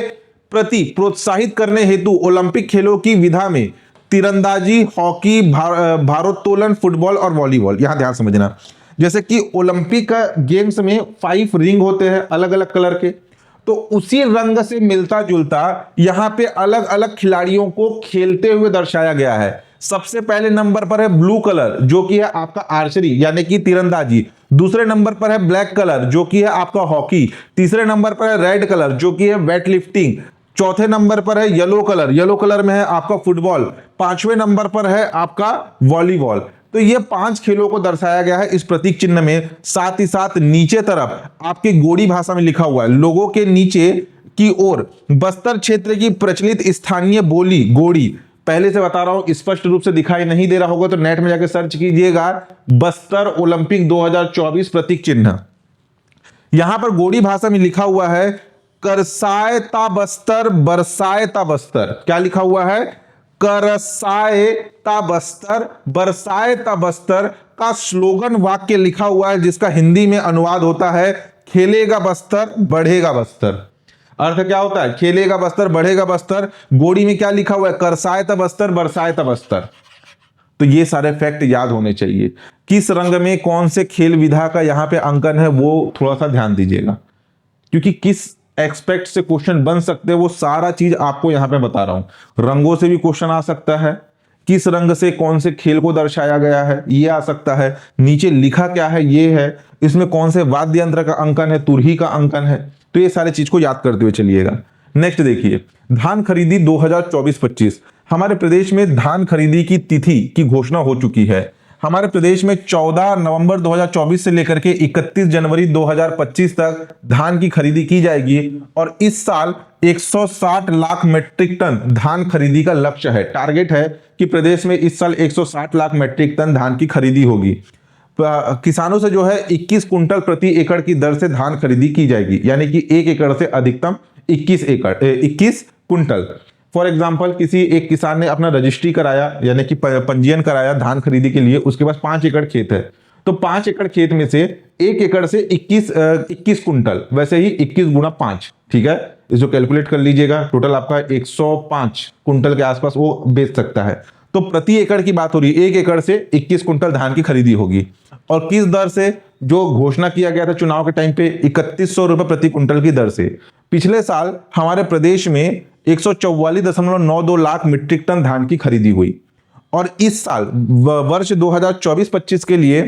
Speaker 1: प्रति प्रोत्साहित करने हेतु ओलंपिक खेलों की विधा में तीरंदाजी, हॉकी, भारोत्तोलन, फुटबॉल और वॉलीबॉल। यहां ध्यान समझना, जैसे कि ओलंपिक गेम्स में 5 रिंग होते हैं अलग अलग कलर के, तो उसी रंग से मिलता जुलता यहां पे अलग अलग खिलाड़ियों को खेलते हुए दर्शाया गया है। सबसे पहले नंबर पर है ब्लू कलर, जो कि है आपका आर्चरी यानी कि तीरंदाजी। दूसरे नंबर पर है ब्लैक कलर, जो कि है आपका हॉकी। तीसरे नंबर पर है रेड कलर, जो कि है वेट लिफ्टिंग। चौथे नंबर पर है येलो कलर में है आपका फुटबॉल। 5वें नंबर पर है आपका वॉलीबॉल। तो ये 5 खेलों को दर्शाया गया है इस प्रतीक चिन्ह में। साथ ही साथ नीचे तरफ आपके गोड़ी भाषा में लिखा हुआ है, लोगों के नीचे की ओर बस्तर क्षेत्र की प्रचलित स्थानीय बोली गोड़ी पहले से बता रहा हूं, स्पष्ट रूप से दिखाई नहीं दे रहा होगा तो नेट में जाके सर्च कीजिएगा बस्तर ओलंपिक 2024 प्रतीक चिन्ह। यहां पर गोंडी भाषा में लिखा हुआ है करसायता बस्तर बरसायता बस्तर। क्या लिखा हुआ है? करसायता बस्तर बरसायता बस्तर का स्लोगन वाक्य लिखा हुआ है, जिसका हिंदी में अनुवाद होता है खेलेगा बस्तर बढ़ेगा बस्तर। अर्थ क्या होता है? खेलेगा बस्तर बढ़ेगा बस्तर। गोंडी में क्या लिखा हुआ है? करसायता बस्तर बरसायता बस्तर। तो ये सारे फैक्ट याद होने चाहिए। किस रंग में कौन से खेल विधा का यहां पे अंकन है वो थोड़ा सा ध्यान दीजिएगा, क्योंकि किस एक्सपेक्ट से क्वेश्चन बन सकते हैं वो सारा चीज आपको यहां पे बता रहा हूं। रंगों से भी क्वेश्चन आ सकता है, किस रंग से कौन से खेल को दर्शाया गया है ये आ सकता है, नीचे लिखा क्या है ये है, इसमें कौन से वाद्य यंत्र का अंकन है, तुरही का अंकन है। तो ये सारे चीज को याद करते हुए चलिएगा। नेक्स्ट देखिए, धान खरीदी 2024-25। हमारे प्रदेश में धान खरीदी की तिथि की घोषणा हो चुकी है। हमारे प्रदेश में 14 नवंबर 2024 से लेकर के 31 जनवरी 2025 तक धान की खरीदी की जाएगी और इस साल 160 लाख मीट्रिक टन धान खरीदी का लक्ष्य है। टारगेट है कि प्रदेश में इस साल 160 लाख मीट्रिक टन धान की खरीदी होगी। किसानों से जो है 21 कुंटल प्रति एकड़ की दर से धान खरीदी की जाएगी, यानी कि 1 एकड़ से अधिकतम 21 कुंटल। फॉर एग्जाम्पल, किसी एक किसान ने अपना रजिस्ट्री कराया, यानी कि पंजीयन कराया धान खरीदी के लिए, उसके पास 5 एकड़ खेत है, तो 5 एकड़ खेत में से 1 एकड़ से 21 कुंटल, वैसे ही 21 गुणा 5, ठीक है, इसको कैलकुलेट कर लीजिएगा। टोटल आपका 105 कुंटल के आसपास वो बेच सकता है। तो प्रति एकड़ की बात हो रही है, 1 एकड़ से 21 कुंटल धान की खरीदी होगी। और किस दर से? जो घोषणा किया गया था चुनाव के टाइम पे 3100 रुपए प्रति कुंटल की दर से। पिछले साल हमारे प्रदेश में 144.92 लाख मीट्रिक टन धान की खरीदी हुई और इस साल वर्ष 2024-25 के लिए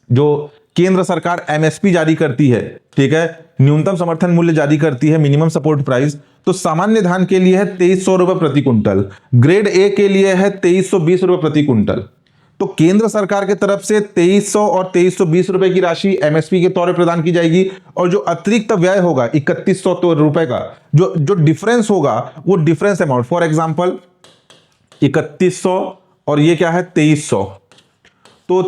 Speaker 1: जो केंद्र सरकार एमएसपी जारी करती है, ठीक है, न्यूनतम समर्थन मूल्य जारी करती है, मिनिमम सपोर्ट प्राइस, तो सामान्य धान के लिए है 2300 रुपए प्रति कुंटल, ग्रेड ए के लिए है 2320 रुपए प्रति कुंटल। तो केंद्र सरकार की तरफ से 2300 और 2320 रुपए की राशि एमएसपी के तौर पर प्रदान की जाएगी और जो अतिरिक्त व्यय होगा 3100 रुपए का, जो डिफरेंस होगा वो डिफरेंस अमाउंट, फॉर एग्जांपल 3100 और ये क्या है 2300, तो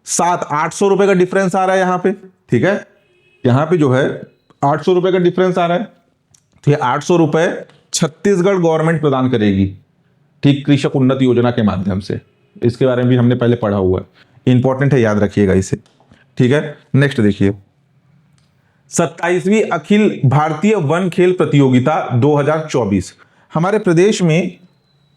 Speaker 1: 800 रुपए का डिफरेंस आ रहा है यहां पे, ठीक है, यहां पे जो है 800 रुपए का डिफरेंस आ रहा है। तो ये 800 रुपए छत्तीसगढ़ गवर्नमेंट प्रदान करेगी, ठीक, कृषक उन्नति योजना के माध्यम से। इसके बारे में भी हमने पहले पढ़ा हुआ है, इंपॉर्टेंट है, याद रखिएगा इसे, ठीक है। नेक्स्ट देखिए, 27वीं अखिल भारतीय वन खेल प्रतियोगिता 2024 हमारे प्रदेश में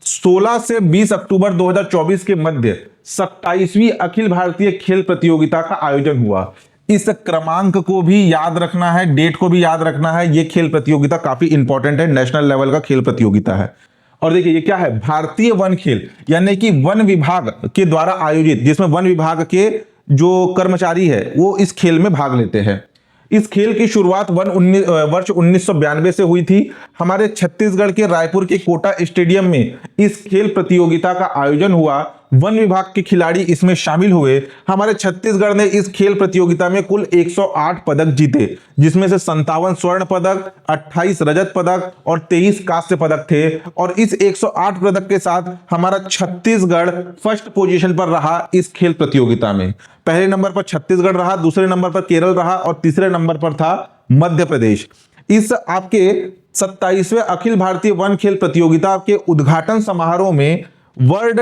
Speaker 1: 16 से 20 अक्टूबर 2024 के मध्य 27वीं अखिल भारतीय खेल प्रतियोगिता का आयोजन हुआ। इस क्रमांक को भी याद रखना है, डेट को भी याद रखना है। यह खेल प्रतियोगिता काफी इंपॉर्टेंट है, नेशनल लेवल का खेल प्रतियोगिता है। और देखिए ये क्या है, भारतीय वन खेल, यानी कि वन विभाग के द्वारा आयोजित, जिसमें वन विभाग के जो कर्मचारी है वो इस खेल में भाग लेते हैं। इस खेल की शुरुआत वर्ष 1992 से हुई थी। हमारे छत्तीसगढ़ के रायपुर के कोटा स्टेडियम में इस खेल प्रतियोगिता का आयोजन हुआ। वन विभाग के खिलाड़ी इसमें शामिल हुए। हमारे छत्तीसगढ़ ने इस खेल प्रतियोगिता में कुल 108 पदक जीते, जिसमें से 57 स्वर्ण पदक, 28 रजत पदक और 23 कांस्य पदक थे। और इस 108 पदक के साथ हमारा छत्तीसगढ़ फर्स्ट पोजीशन पर रहा इस खेल प्रतियोगिता में। पहले नंबर पर छत्तीसगढ़ रहा, दूसरे नंबर पर केरल रहा और तीसरे नंबर पर था मध्य प्रदेश। इस आपके 27वें अखिल भारतीय वन खेल प्रतियोगिता के उद्घाटन समारोह में वर्ल्ड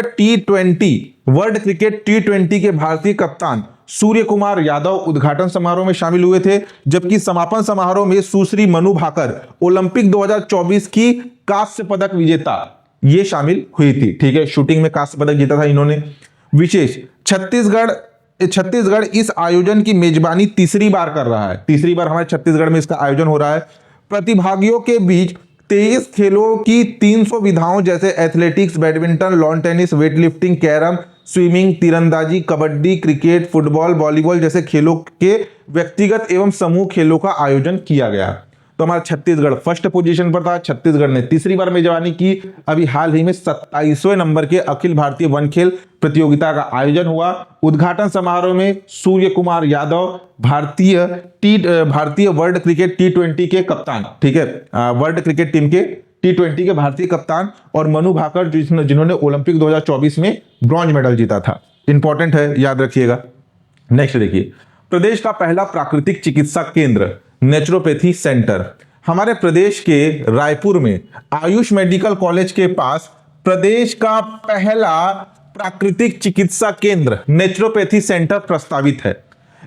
Speaker 1: क्रिकेट T20 के भारतीय कप्तान सूर्य कुमार यादव उद्घाटन समारोह में शामिल हुए थे, जबकि समापन समारोह में सुश्री मनु भाकर ओलंपिक 2024 की कांस्य पदक विजेता ये शामिल हुई थी, ठीक है, शूटिंग में कांस्य पदक जीता था इन्होंने। विशेष, छत्तीसगढ़ इस आयोजन की मेजबानी तीसरी बार कर रहा है। तीसरी बार हमारे छत्तीसगढ़ में इसका आयोजन हो रहा है। प्रतिभागियों के बीच 23 खेलों की 300 विधाओं जैसे athletics, badminton, lawn tennis, weightlifting, carrom, swimming, तीरंदाजी, कबड्डी, क्रिकेट, फुटबॉल, वॉलीबॉल जैसे खेलों के व्यक्तिगत एवं समूह खेलों का आयोजन किया गया। तो हमारा छत्तीसगढ़ फर्स्ट पोजीशन पर था। छत्तीसगढ़ ने तीसरी बार मेजबानी की। अभी हाल ही में 27वें नंबर के अखिल भारतीय वन खेल प्रतियोगिता का आयोजन हुआ। उद्घाटन समारोह में सूर्य कुमार यादव भारतीय वर्ल्ड क्रिकेट T20 के कप्तान, ठीक है, वर्ल्ड क्रिकेट टीम के T20 के भारतीय कप्तान, और मनु भाकर जिन्होंने ओलंपिक 2024 में ब्रॉन्ज मेडल जीता था। इंपॉर्टेंट है, याद रखिएगा। नेक्स्ट देखिए, प्रदेश का पहला प्राकृतिक चिकित्सा केंद्र नेचुरोपैथी सेंटर। हमारे प्रदेश के रायपुर में आयुष मेडिकल कॉलेज के पास प्रदेश का पहला प्राकृतिक चिकित्सा केंद्र नेचुरोपैथी सेंटर प्रस्तावित है।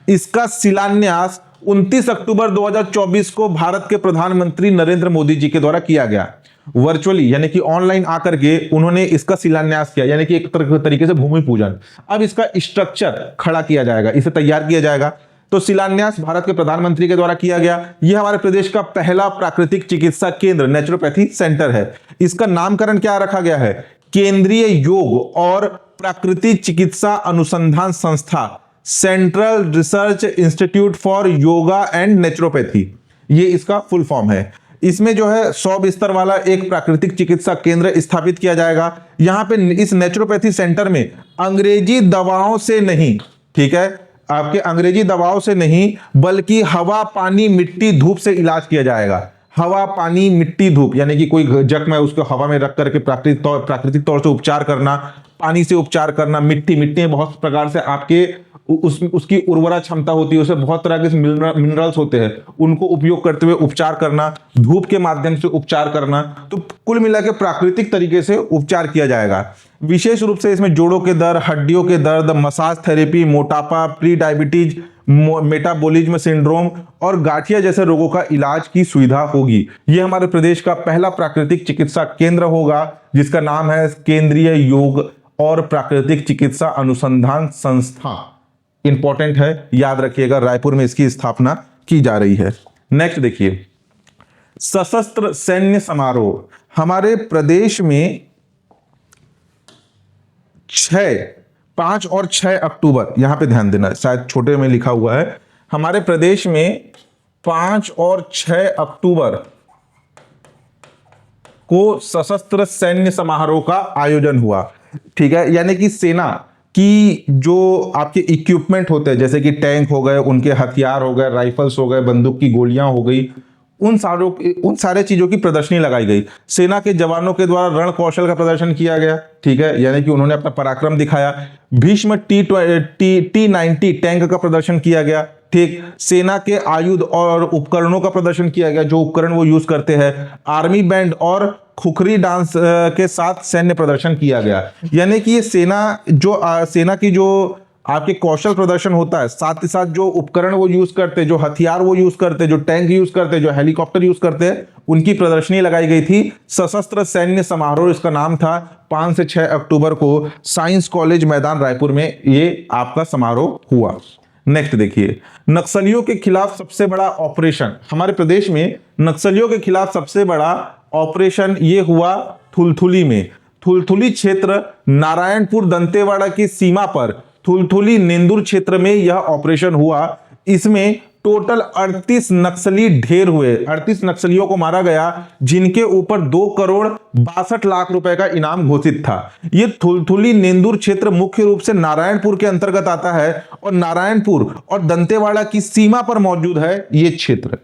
Speaker 1: इसका शिलान्यास 29 अक्टूबर 2024 को भारत के प्रधानमंत्री नरेंद्र मोदी जी के द्वारा किया गया। वर्चुअली यानी कि ऑनलाइन आकर के उन्होंने इसका शिलान्यास किया, यानी कि एक तरीके से भूमि पूजन। अब इसका स्ट्रक्चर खड़ा किया जाएगा, इसे तैयार किया जाएगा। तो शिलान्यास भारत के प्रधानमंत्री के द्वारा किया गया। यह हमारे प्रदेश का पहला प्राकृतिक चिकित्सा केंद्र नेचुरोपैथी सेंटर है। इसका नामकरण क्या रखा गया है? केंद्रीय योग और प्राकृतिक चिकित्सा अनुसंधान संस्था, central research institute for yoga and naturopathy, ये इसका फुल फॉर्म है। इसमें जो है 100 बिस्तर वाला एक प्राकृतिक चिकित्सा केंद्र स्थापित किया जाएगा। यहां पे इस नेचुरोपैथी सेंटर में अंग्रेजी दवाओं से नहीं, ठीक है, आपके अंग्रेजी दवाओं से नहीं, बल्कि हवा, पानी, मिट्टी, धूप से इलाज किया जाएगा। हवा, पानी, मिट्टी, धूप, यानी कि कोई जख्म है उसको हवा में रख करके प्राकृतिक तौर से उपचार करना, पानी से उपचार करना, मिट्टी में बहुत प्रकार से आपके उसकी उर्वरा क्षमता होती है, उसमें बहुत तरह के मिनरल्स होते हैं, उनको उपयोग करते हुए उपचार करना, धूप के माध्यम से उपचार करना। तो कुल मिला के प्राकृतिक तरीके से उपचार किया जाएगा। विशेष रूप से इसमें जोड़ों के दर्द, हड्डियों के दर्द, मसाज थेरेपी, मोटापा, प्री डायबिटीज, मेटाबॉलिज्म सिंड्रोम और गाठिया जैसे रोगों का इलाज की सुविधा होगी। यह हमारे प्रदेश का पहला प्राकृतिक चिकित्सा केंद्र होगा, जिसका नाम है केंद्रीय योग और प्राकृतिक चिकित्सा अनुसंधान संस्था। इंपॉर्टेंट है, याद रखिएगा, रायपुर में इसकी स्थापना की जा रही है। नेक्स्ट देखिए, सशस्त्र सैन्य समारोह। हमारे प्रदेश में 5 और 6 अक्टूबर, यहां पे ध्यान देना, शायद छोटे में लिखा हुआ है, हमारे प्रदेश में 5 और 6 अक्टूबर को सशस्त्र सैन्य समारोह का आयोजन हुआ। ठीक है, यानी कि सेना कि जो आपके इक्विपमेंट होते हैं, जैसे कि टैंक हो गए, उनके हथियार हो गए, राइफल्स हो गए, बंदूक की गोलियां हो गई, उन सारे चीजों की प्रदर्शनी लगाई गई। सेना के जवानों के द्वारा रण कौशल का प्रदर्शन किया गया, ठीक है, यानी कि उन्होंने अपना पराक्रम दिखाया। भीष्म T90 टैंक का प्रदर्शन किया गया, ठीक। सेना के आयुध और उपकरणों का प्रदर्शन किया गया, जो उपकरण वो यूज करते हैं। आर्मी बैंड और खुखरी डांस के साथ सैन्य प्रदर्शन किया गया। यानी कि ये सेना की जो आपके कौशल प्रदर्शन होता है, साथ ही साथ जो उपकरण वो यूज करते हैं, जो हथियार वो यूज करते हैं, जो टैंक यूज करते हैं, जो हेलीकॉप्टर यूज करते हैं, उनकी प्रदर्शनी लगाई गई थी। सशस्त्र सैन्य समारोह इसका नाम था। 5 से 6 अक्टूबर को साइंस कॉलेज मैदान रायपुर में ये आपका समारोह हुआ। नेक्स्ट देखिए, नक्सलियों के खिलाफ सबसे बड़ा ऑपरेशन। हमारे प्रदेश में नक्सलियों के खिलाफ सबसे बड़ा ऑपरेशन ये हुआ थुलथुली में। थुलथुली क्षेत्र नारायणपुर दंतेवाड़ा की सीमा पर थुलथुली नेंदुर क्षेत्र में यह ऑपरेशन हुआ। इसमें टोटल 38 नक्सली ढेर हुए, 38 नक्सलियों को मारा गया, जिनके ऊपर 2 करोड़ 62 लाख रुपए का इनाम घोषित था। यह थुलथुली नेंदुर क्षेत्र मुख्य रूप से नारायणपुर के अंतर्गत आता है और नारायणपुर और दंतेवाड़ा की सीमा पर मौजूद है यह क्षेत्र,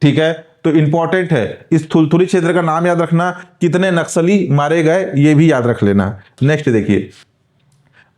Speaker 1: ठीक है। तो इंपॉर्टेंट है, इस थुलथुली क्षेत्र का नाम याद रखना, कितने नक्सली मारे गए यह भी याद रख लेना। नेक्स्ट देखिए,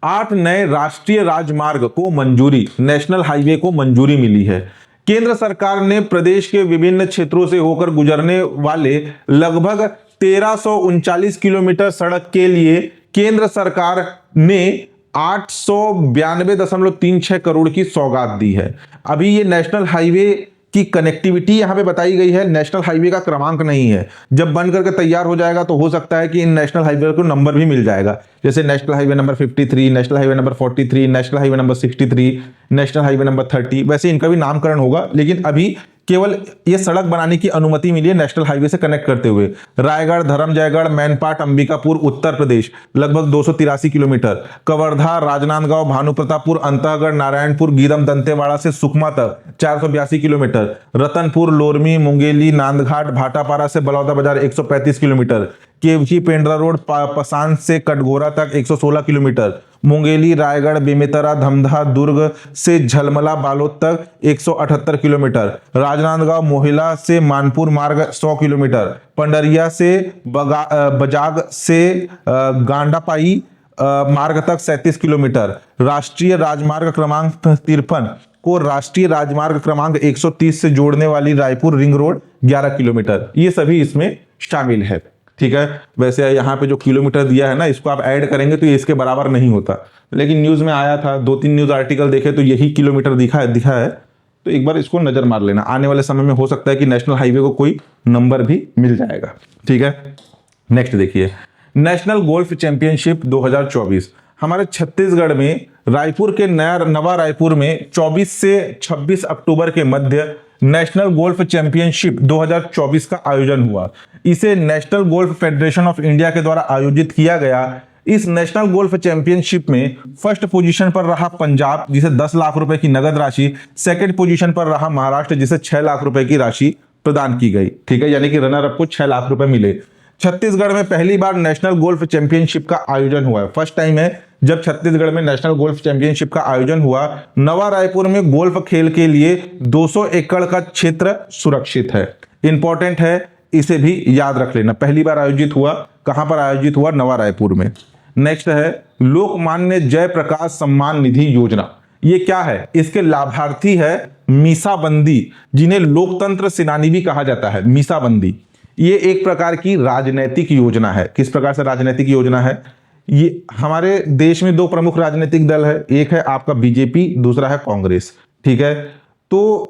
Speaker 1: 8 नए राष्ट्रीय राजमार्ग को मंजूरी, नेशनल हाईवे को मंजूरी मिली है। केंद्र सरकार ने प्रदेश के विभिन्न क्षेत्रों से होकर गुजरने वाले लगभग 1339 किलोमीटर सड़क के लिए केंद्र सरकार ने 892.36 करोड़ की सौगात दी है। अभी ये नेशनल हाईवे की कनेक्टिविटी यहां पे बताई गई है, नेशनल हाईवे का क्रमांक नहीं है। जब बन करके तैयार हो जाएगा तो हो सकता है कि इन नेशनल हाईवे को नंबर भी मिल जाएगा, जैसे national highway number 53, national highway number 43, national highway number 63, national highway number 30, वैसे इनका भी नामकरण होगा। लेकिन अभी केवल ये सड़क बनाने की अनुमति मिली है नेशनल हाईवे से कनेक्ट करते हुए। रायगढ़, धर्मजयगढ़, मैनपाट, अंबिकापुर, उत्तर प्रदेश लगभग 283 किलोमीटर। कवर्धा, राजनांदगांव, भानुप्रतापपुर, अंतःगढ़, नारायणपुर, गीदम, दंतेवाड़ा से सुकमा तक 482 किलोमीटर। रतनपुर, लोरमी, मुंगेली, नांदघाट, भाटापारा से बलौदा बाजार 135 किलोमीटर। केवची पेंड्रा रोड, पसान से कटघोरा तक 116 किलोमीटर। मुंगेली, रायगढ़, बेमेतरा, धमधा, दुर्ग से झलमला बालोद तक 178 किलोमीटर, राजनांदगांव मोहिला से मानपुर मार्ग 100 किलोमीटर, पंडरिया से बजाग से गांडापाई मार्ग तक 37 किलोमीटर, राष्ट्रीय राजमार्ग क्रमांक 53 को राष्ट्रीय राजमार्ग क्रमांक 130 से जोड़ने वाली रायपुर रिंग रोड 11 किलोमीटर, ये सभी इसमें शामिल है। ठीक है, वैसे यहाँ पे जो किलोमीटर दिया है ना, इसको आप ऐड करेंगे तो ये इसके बराबर नहीं होता, लेकिन न्यूज में आया था, 2-3 न्यूज आर्टिकल देखे तो यही किलोमीटर दिखा है, तो एक बार इसको नजर मार लेना। आने वाले समय में हो सकता है कि नेशनल हाईवे को कोई नंबर भी मिल जाएगा। ठीक है, नेक्स्ट देखिए, नेशनल गोल्फ चैंपियनशिप 2024 हमारे छत्तीसगढ़ में रायपुर के नवा रायपुर में 24 से 26 अक्टूबर के मध्य नेशनल गोल्फ चैंपियनशिप 2024 का आयोजन हुआ। इसे national golf federation of India के द्वारा आयोजित किया गया। इस नेशनल गोल्फ चैंपियनशिप में फर्स्ट पोजीशन पर रहा पंजाब, जिसे 10 लाख रुपए की नगद राशि, सेकंड पोजीशन पर रहा महाराष्ट्र, जिसे 6 लाख रुपए की राशि प्रदान की गई। ठीक है, यानी कि रनर अप को 6 लाख रुपए मिले। छत्तीसगढ़ में पहली बार नेशनल गोल्फ चैंपियनशिप का आयोजन हुआ है, फर्स्ट टाइम है जब छत्तीसगढ़ में नेशनल गोल्फ चैंपियनशिप का आयोजन हुआ। नवा रायपुर में गोल्फ खेल के लिए 200 एकड़ का क्षेत्र सुरक्षित है। इंपॉर्टेंट है, इसे भी याद रख लेना। पहली बार आयोजित हुआ, कहां पर आयोजित हुआ? नवा रायपुर में। नेक्स्ट है लोकमान्य जयप्रकाश सम्मान निधि योजना। ये क्या है? इसके लाभार्थी है मीसाबंदी, जिन्हें लोकतंत्र सेनानी भी कहा जाता है। मीसाबंदी ये एक प्रकार की राजनीतिक योजना है। किस प्रकार से राजनीतिक योजना है? ये हमारे देश में 2 प्रमुख राजनीतिक दल है, एक है आपका बीजेपी, दूसरा है कांग्रेस। ठीक है, तो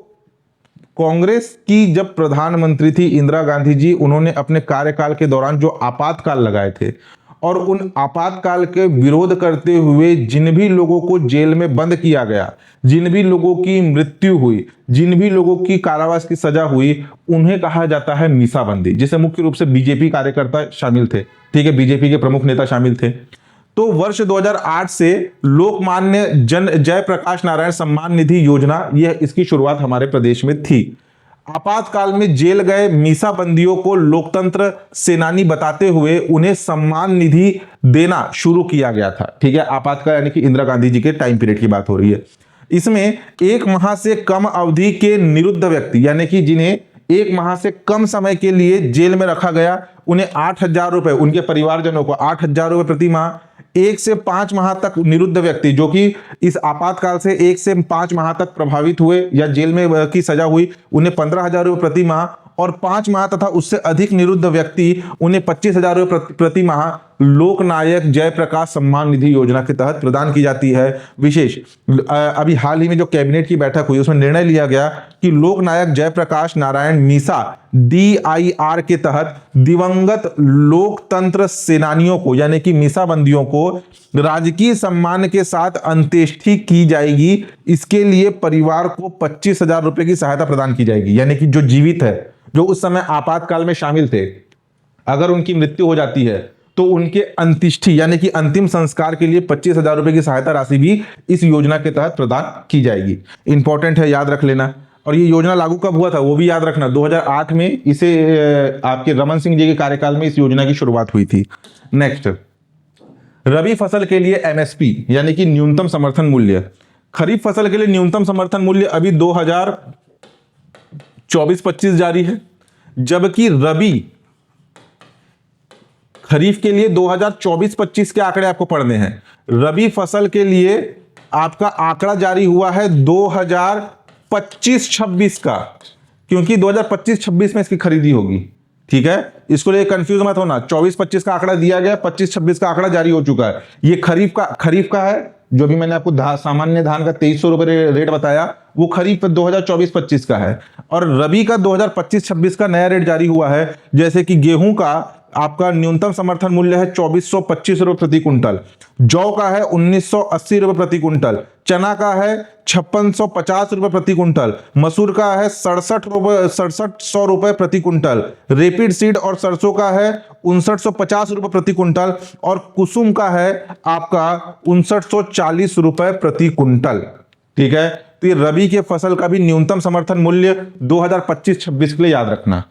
Speaker 1: कांग्रेस की जब प्रधानमंत्री थी इंदिरा गांधी जी, उन्होंने अपने कार्यकाल के दौरान जो आपातकाल लगाए थे और उन आपातकाल के विरोध करते हुए जिन भी लोगों को जेल में बंद किया गया, जिन भी लोगों की मृत्यु हुई, जिन भी लोगों की कारावास की सजा हुई, उन्हें कहा जाता है मीसाबंदी, जिसे मुख्य रूप से बीजेपी कार्यकर्ता शामिल थे। ठीक है, बीजेपी के प्रमुख नेता शामिल थे। तो वर्ष 2008 से लोकमान्य जयप्रकाश नारायण सम्मान निधि योजना, यह इसकी शुरुआत हमारे प्रदेश में थी। आपातकाल में जेल गए मीसाबंदियों को लोकतंत्र सेनानी बताते हुए उन्हें सम्मान निधि देना शुरू किया गया था। ठीक है, आपातकाल यानी कि इंदिरा गांधी जी के टाइम पीरियड की बात हो रही है। इसमें 1 माह से कम अवधि के निरुद्ध व्यक्ति, यानी कि जिन्हें 1 माह से कम समय के लिए जेल में रखा गया, उन्हें 8,000 रुपए, उनके परिवारजनों को 8,000 रुपए प्रति माह। 1 से 5 माह तक निरुद्ध व्यक्ति जो कि इस आपातकाल से 1 से 5 माह तक प्रभावित हुए या जेल में की सजा हुई, उन्हें 15,000 रुपए प्रति माह, और 5 माह तथा उससे अधिक निरुद्ध व्यक्ति उन्हें 25,000 रुपए प्रति माह लोकनायक जयप्रकाश सम्मान निधि योजना के तहत प्रदान की जाती है। विशेष अभी हाल ही में जो कैबिनेट की बैठक हुई, उसमें निर्णय लिया गया कि लोकनायक जयप्रकाश नारायण मीसा DIR के तहत दिवंगत लोकतंत्र सेनानियों को, यानी कि मीसाबंदियों को राजकीय सम्मान के साथ अंत्येष्टि की जाएगी। इसके लिए परिवार को 25,000 रुपए की सहायता प्रदान की जाएगी। यानी कि जो जीवित है, जो उस समय आपातकाल में शामिल थे, अगर उनकी मृत्यु हो जाती है तो उनके अंत्येष्टि यानी कि अंतिम संस्कार के लिए 25,000 रुपए की सहायता राशि भी इस योजना के तहत प्रदान की जाएगी। इंपॉर्टेंट है, याद रख लेना। और ये योजना लागू कब हुआ था वो भी याद रखना, 2008 में इसे आपके रमन सिंह जी के कार्यकाल में इस योजना की शुरुआत हुई थी। नेक्स्ट, रबी फसल के लिए MSP यानी कि न्यूनतम समर्थन मूल्य। खरीफ फसल के लिए न्यूनतम समर्थन मूल्य अभी 2024-25 जारी है, जबकि रबी खरीफ के लिए 2024-25 के आंकड़े आपको पढ़ने हैं। रबी फसल के लिए आपका आंकड़ा जारी हुआ है 2025-26 का, क्योंकि 2025-26 में इसकी खरीदी होगी। ठीक है, इसको लिए कंफ्यूज मत होना। 24-25 का आंकड़ा दिया गया, 25-26 का आंकड़ा जारी हो चुका है। ये खरीफ का है, जो भी मैंने आपको सामान्य धान का 2300 रुपए रेट बताया, वो खरीफ 2024-25 का है। और रबी का 2025-26 का नया रेट जारी हुआ है। जैसे कि गेहूं का आपका न्यूनतम समर्थन मूल्य है 2425 रुपए प्रति कुंटल, जौ का है 1980 रुपए प्रति कुंटल, चना का है 5650 रुपए प्रति कुंटल, मसूर का है 6700 रुपए प्रति कुंटल, रेपिड सीड और सरसों का है 5950 रुपए प्रति कुंटल, और कुसुम का है आपका 5940 रुपए प्रति कुंटल। ठीक है, तो ये रबी के फसल का भी न्यूनतम समर्थन मूल्य 2025-26 के लिए याद रखना।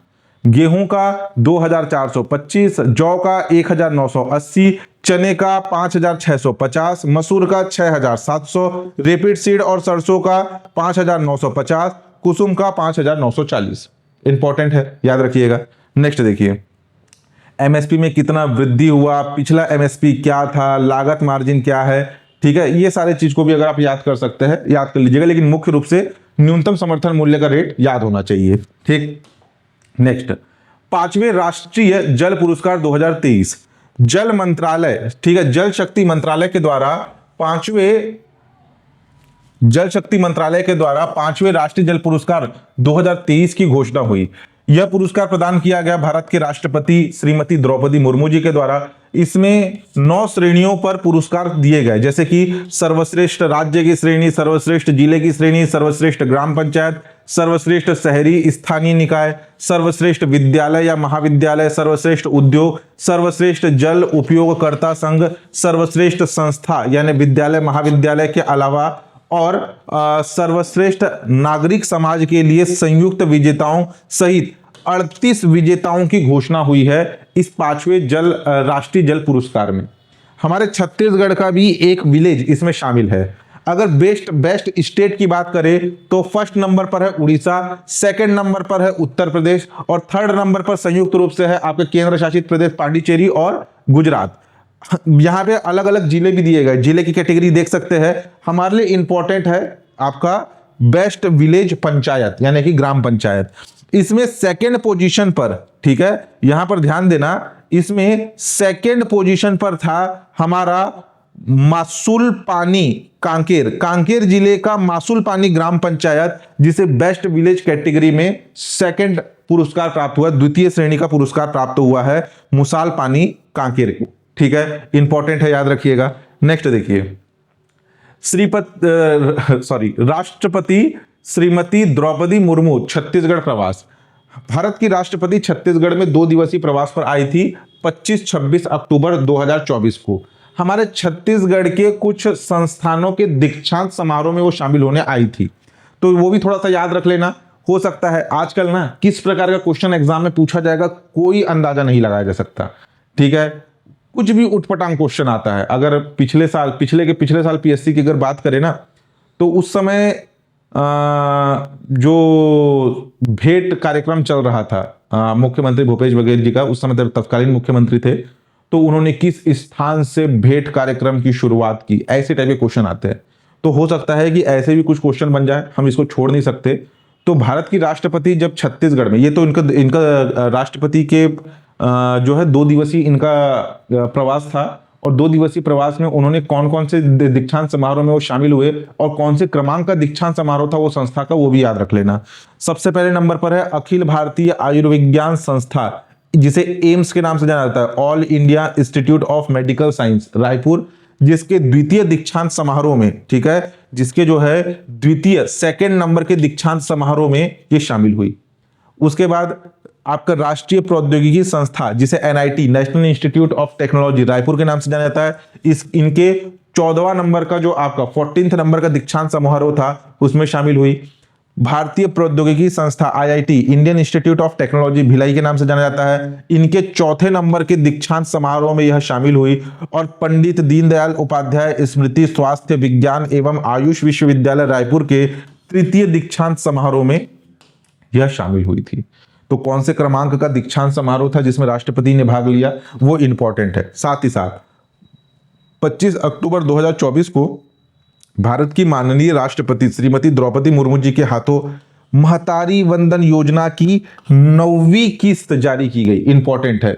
Speaker 1: गेहूं का 2425, जौ का 1980, चने का 5,650, मसूर का 6,700, रेपिड सीड और सरसों का 5,950, कुसुम का 5,940। इंपॉर्टेंट है, याद रखिएगा। नेक्स्ट देखिए, एमएसपी में कितना वृद्धि हुआ, पिछला एमएसपी क्या था, लागत मार्जिन क्या है, ठीक है। ये सारे चीज को भी अगर आप याद कर सकते हैं याद कर लीजिएगा, लेकिन मुख्य रूप से न्यूनतम समर्थन मूल्य का रेट याद होना चाहिए, ठीक। नेक्स्ट, 5वें राष्ट्रीय जल पुरस्कार 2023 जल मंत्रालय, ठीक है, जल शक्ति मंत्रालय के द्वारा 5वें राष्ट्रीय जल पुरस्कार 2023 की घोषणा हुई। यह पुरस्कार प्रदान किया गया भारत के राष्ट्रपति श्रीमती द्रौपदी मुर्मू जी के द्वारा। इसमें 9 श्रेणियों पर पुरस्कार दिए गए, जैसे कि सर्वश्रेष्ठ राज्य की श्रेणी, सर्वश्रेष्ठ जिले की श्रेणी, सर्वश्रेष्ठ ग्राम पंचायत, सर्वश्रेष्ठ शहरी स्थानीय निकाय, सर्वश्रेष्ठ विद्यालय या महाविद्यालय, सर्वश्रेष्ठ उद्योग, सर्वश्रेष्ठ जल उपयोगकर्ता संघ, सर्वश्रेष्ठ संस्था यानी विद्यालय महाविद्यालय के अलावा, और सर्वश्रेष्ठ नागरिक समाज के लिए संयुक्त विजेताओं सहित 38 विजेताओं की घोषणा हुई है इस 5वें राष्ट्रीय जल पुरस्कार में। हमारे छत्तीसगढ़ का भी एक विलेज इसमें शामिल है। अगर बेस्ट स्टेट की बात करें तो फर्स्ट नंबर पर है उड़ीसा, सेकंड नंबर पर है उत्तर प्रदेश, और थर्ड नंबर पर संयुक्त रूप से है आपके केंद्र शासित प्रदेश पांडिचेरी और गुजरात। यहां पे अलग अलग जिले भी दिए गए, जिले की कैटेगरी देख सकते हैं। हमारे लिए इंपॉर्टेंट है आपका बेस्ट विलेज पंचायत यानी कि ग्राम पंचायत। इसमें सेकंड पोजीशन पर, ठीक है, यहां पर ध्यान देना, इसमें सेकंड पोजीशन पर था हमारा मासुल पानी कांकेर जिले का मासुल पानी ग्राम पंचायत, जिसे बेस्ट विलेज कैटेगरी में सेकंड पुरस्कार प्राप्त हुआ, द्वितीय श्रेणी का पुरस्कार प्राप्त हुआ है मुसाल पानी कांकेर को, ठीक है, इंपॉर्टेंट है, याद रखिएगा। नेक्स्ट देखिए, राष्ट्रपति श्रीमती द्रौपदी मुर्मू छत्तीसगढ़ प्रवास। भारत की राष्ट्रपति छत्तीसगढ़ में 2 दिवसीय प्रवास पर आई थी 25-26 अक्टूबर 2024 को। हमारे छत्तीसगढ़ के कुछ संस्थानों के दीक्षांत समारोह में वो शामिल होने आई थी, तो वो भी थोड़ा सा याद रख लेना। हो सकता है आजकल ना किस प्रकार का क्वेश्चन एग्जाम में पूछा जाएगा कोई अंदाजा नहीं लगाया जा सकता, ठीक है, कुछ भी उठपटांग क्वेश्चन आता है। अगर पिछले साल पीएससी की अगर बात करें ना, तो उस समय जो भेंट कार्यक्रम चल रहा था मुख्यमंत्री भूपेश बघेल जी का, उस समय तत्कालीन मुख्यमंत्री थे, तो उन्होंने किस स्थान से भेंट कार्यक्रम की शुरुआत की, ऐसे टाइप के क्वेश्चन आते हैं। तो हो सकता है कि ऐसे भी कुछ क्वेश्चन बन जाए, हम इसको छोड़ नहीं सकते। तो भारत की राष्ट्रपति जब छत्तीसगढ़ में, ये तो इनका राष्ट्रपति के जो है 2 दिवसीय इनका प्रवास था, और 2 दिवसीय प्रवास में उन्होंने कौन कौन से दीक्षांत समारोह में वो शामिल हुए और कौन से क्रमांक का दीक्षांत समारोह था वो संस्था का, वो भी याद रख लेना। सबसे पहले नंबर पर है अखिल भारतीय आयुर्विज्ञान संस्था, जिसे एम्स के नाम से जाना जाता है, all India institute of medical science Raipur, जिसके द्वितीय दीक्षांत समारोह में, ठीक है, जिसके जो है द्वितीय सेकंड नंबर के दीक्षांत समारोह में ये शामिल हुई। उसके बाद आपका राष्ट्रीय प्रौद्योगिकी संस्था, जिसे NIT national institute of technology Raipur के नाम से जाना जाता है, इनके 14वां नंबर का जो आपका 14th नंबर का दीक्षांत समारोह था उसमें शामिल हुई। भारतीय प्रौद्योगिकी संस्था IIT Indian institute of technology Bhilai के नाम से जाना जाता है, इनके 4थे नंबर के दीक्षांत समारोह में यह शामिल हुई। और पंडित दीनदयाल उपाध्याय स्मृति स्वास्थ्य विज्ञान एवं आयुष विश्वविद्यालय रायपुर के 3य दीक्षांत समारोह में यह शामिल हुई थी। तो कौन से क्रमांक का दीक्षांत समारोह था जिसमें राष्ट्रपति ने भाग लिया, वो इंपॉर्टेंट है। साथ ही साथ 25 अक्टूबर 2024 को भारत की माननीय राष्ट्रपति श्रीमती द्रौपदी मुर्मू जी के हाथों महतारी वंदन योजना की 9वीं किस्त जारी की गई। इंपॉर्टेंट है,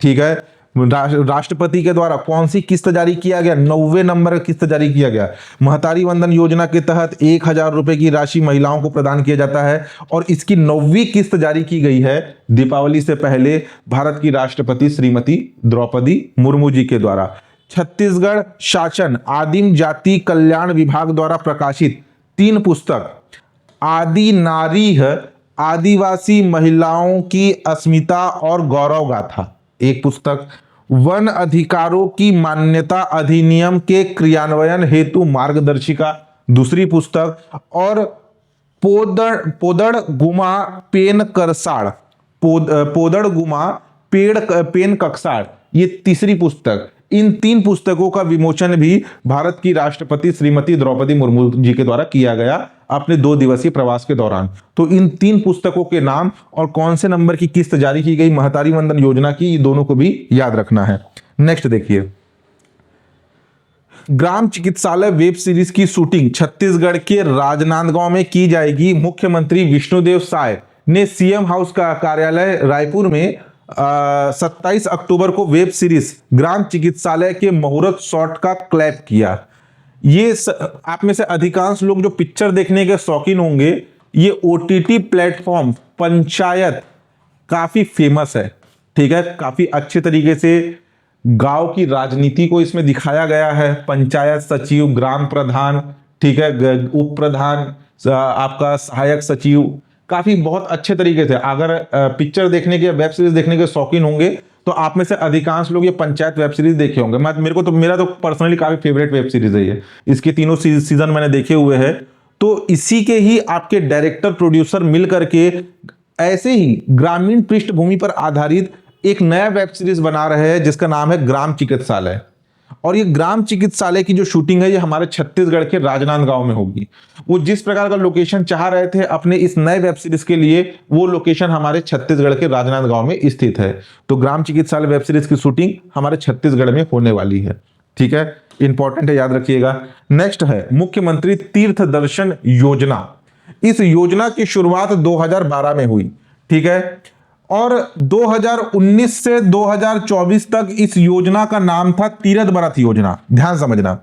Speaker 1: ठीक है, राष्ट्रपति के द्वारा कौन सी किस्त जारी किया गया, 9वें नंबर का किस्त जारी किया गया। महतारी वंदन योजना के तहत 1000 रुपए की राशि महिलाओं को प्रदान किया जाता है, और इसकी 9वीं किस्त जारी की गई है दीपावली से पहले भारत की राष्ट्रपति श्रीमती द्रौपदी मुर्मू जी के द्वारा। छत्तीसगढ़ शासन आदिम जाति कल्याण विभाग द्वारा प्रकाशित 3 पुस्तक, आदि नारी है आदिवासी महिलाओं की अस्मिता और गौरव गाथा, एक पुस्तक, वन अधिकारों की मान्यता अधिनियम के क्रियान्वयन हेतु मार्गदर्शिका, दूसरी पुस्तक, और पोदड़ गुमा पेन करसाड़, पोदड़ गुमा पेन कक्साड़, ये तीसरी पुस्तक। इन 3 पुस्तकों का विमोचन भी भारत की राष्ट्रपति श्रीमती द्रौपदी मुर्मू जी के द्वारा किया गया अपने 2 दिवसीय प्रवास के दौरान। तो इन 3 पुस्तकों के नाम और कौन से नंबर की किस्त जारी की गई महतारी वंदन योजना की, ये दोनों को भी याद रखना है। नेक्स्ट देखिए, ग्राम चिकित्सालय वेब सीरीज की शूटिंग छत्तीसगढ़ के राजनांदगांव में की जाएगी। मुख्यमंत्री विष्णुदेव साय ने सीएम हाउस का कार्यालय रायपुर में 27 अक्टूबर को वेब सीरीज ग्राम चिकित्सालय के मुहूर्त शॉट का क्लैप किया। ये आप में से अधिकांश लोग जो पिक्चर देखने के शौकीन होंगे, ये ओटीटी प्लेटफॉर्म पंचायत काफी फेमस है, ठीक है। काफी अच्छे तरीके से गांव की राजनीति को इसमें दिखाया गया है। पंचायत सचिव, ग्राम प्रधान, ठीक है, उप प्रधान, आपका सहायक सचिव, काफी बहुत अच्छे तरीके से अगर पिक्चर देखने के, वेब सीरीज देखने के शौकीन होंगे तो आप में से अधिकांश लोग ये पंचायत वेब सीरीज देखे होंगे। मेरा तो पर्सनली काफी फेवरेट वेब सीरीज है ये। इसके तीनों सीजन मैंने देखे हुए हैं। तो इसी के ही आपके डायरेक्टर प्रोड्यूसर मिल करके ऐसे ही ग्रामीण पृष्ठभूमि पर आधारित एक नया वेब सीरीज बना रहे हैं जिसका नाम है ग्राम चिकित्सालय। और ये ग्राम चिकित्सालय की जो शूटिंग है ये हमारे छत्तीसगढ़ के राजनांदगांव में होगी। वो जिस प्रकार का लोकेशन चाह रहे थे अपने इस नए वेब सीरीज के लिए, वो लोकेशन हमारे छत्तीसगढ़ के राजनांदगांव में स्थित है। तो ग्राम चिकित्सालय वेब सीरीज की शूटिंग हमारे छत्तीसगढ़ में होने वाली है, ठीक है। इंपॉर्टेंट है, याद रखिएगा। नेक्स्ट है मुख्यमंत्री तीर्थ दर्शन योजना। इस योजना की शुरुआत 2012 में हुई, ठीक है, और 2019 से 2024 तक इस योजना का नाम था तीरथ बरत योजना। ध्यान समझना,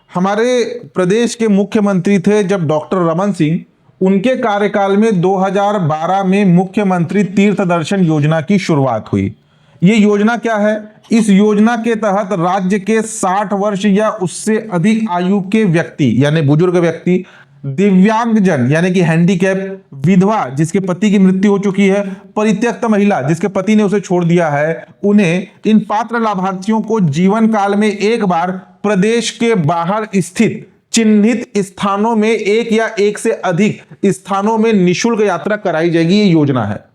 Speaker 1: हमारे प्रदेश के मुख्यमंत्री थे जब डॉक्टर रमन सिंह, उनके कार्यकाल में 2012 में मुख्यमंत्री तीर्थ दर्शन योजना की शुरुआत हुई। ये योजना क्या है? इस योजना के तहत राज्य के 60 वर्ष या उससे अधिक आयु के व्यक्ति यानी बुजुर्ग व्यक्ति, दिव्यांगजन यानी कि हैंडीकैप, विधवा जिसके पति की मृत्यु हो चुकी है, परित्यक्त महिला जिसके पति ने उसे छोड़ दिया है, उन्हें, इन पात्र लाभार्थियों को जीवन काल में एक बार प्रदेश के बाहर स्थित चिन्हित स्थानों में एक या एक से अधिक स्थानों में निःशुल्क यात्रा कराई जाएगी। ये योजना है।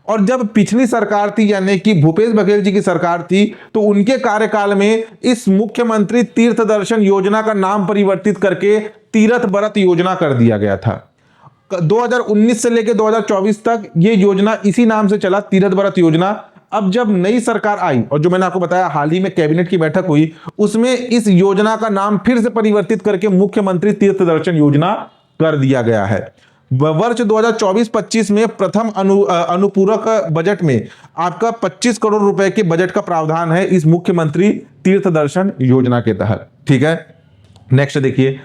Speaker 1: और जब पिछली सरकार थी यानी कि भूपेश बघेल जी की सरकार थी, तो उनके कार्यकाल में इस मुख्यमंत्री तीर्थ दर्शन योजना का नाम परिवर्तित करके तीरथ बरत योजना कर दिया गया था। 2019 से लेकर 2024 तक ये योजना इसी नाम से चला, तीरथ बरत योजना। अब जब नई सरकार आई और जो मैंने आपको बताया हाल ही में कैबिनेट की बैठक हुई, उसमें इस योजना का नाम फिर से परिवर्तित करके मुख्यमंत्री तीर्थ दर्शन योजना कर दिया गया है। वर्ष 2024-25 में प्रथम अनुपूरक बजट में आपका 25 करोड़ रुपए के बजट का प्रावधान है इस मुख्यमंत्री तीर्थ दर्शन योजना के तहत, ठीक है। नेक्स्ट देखिए,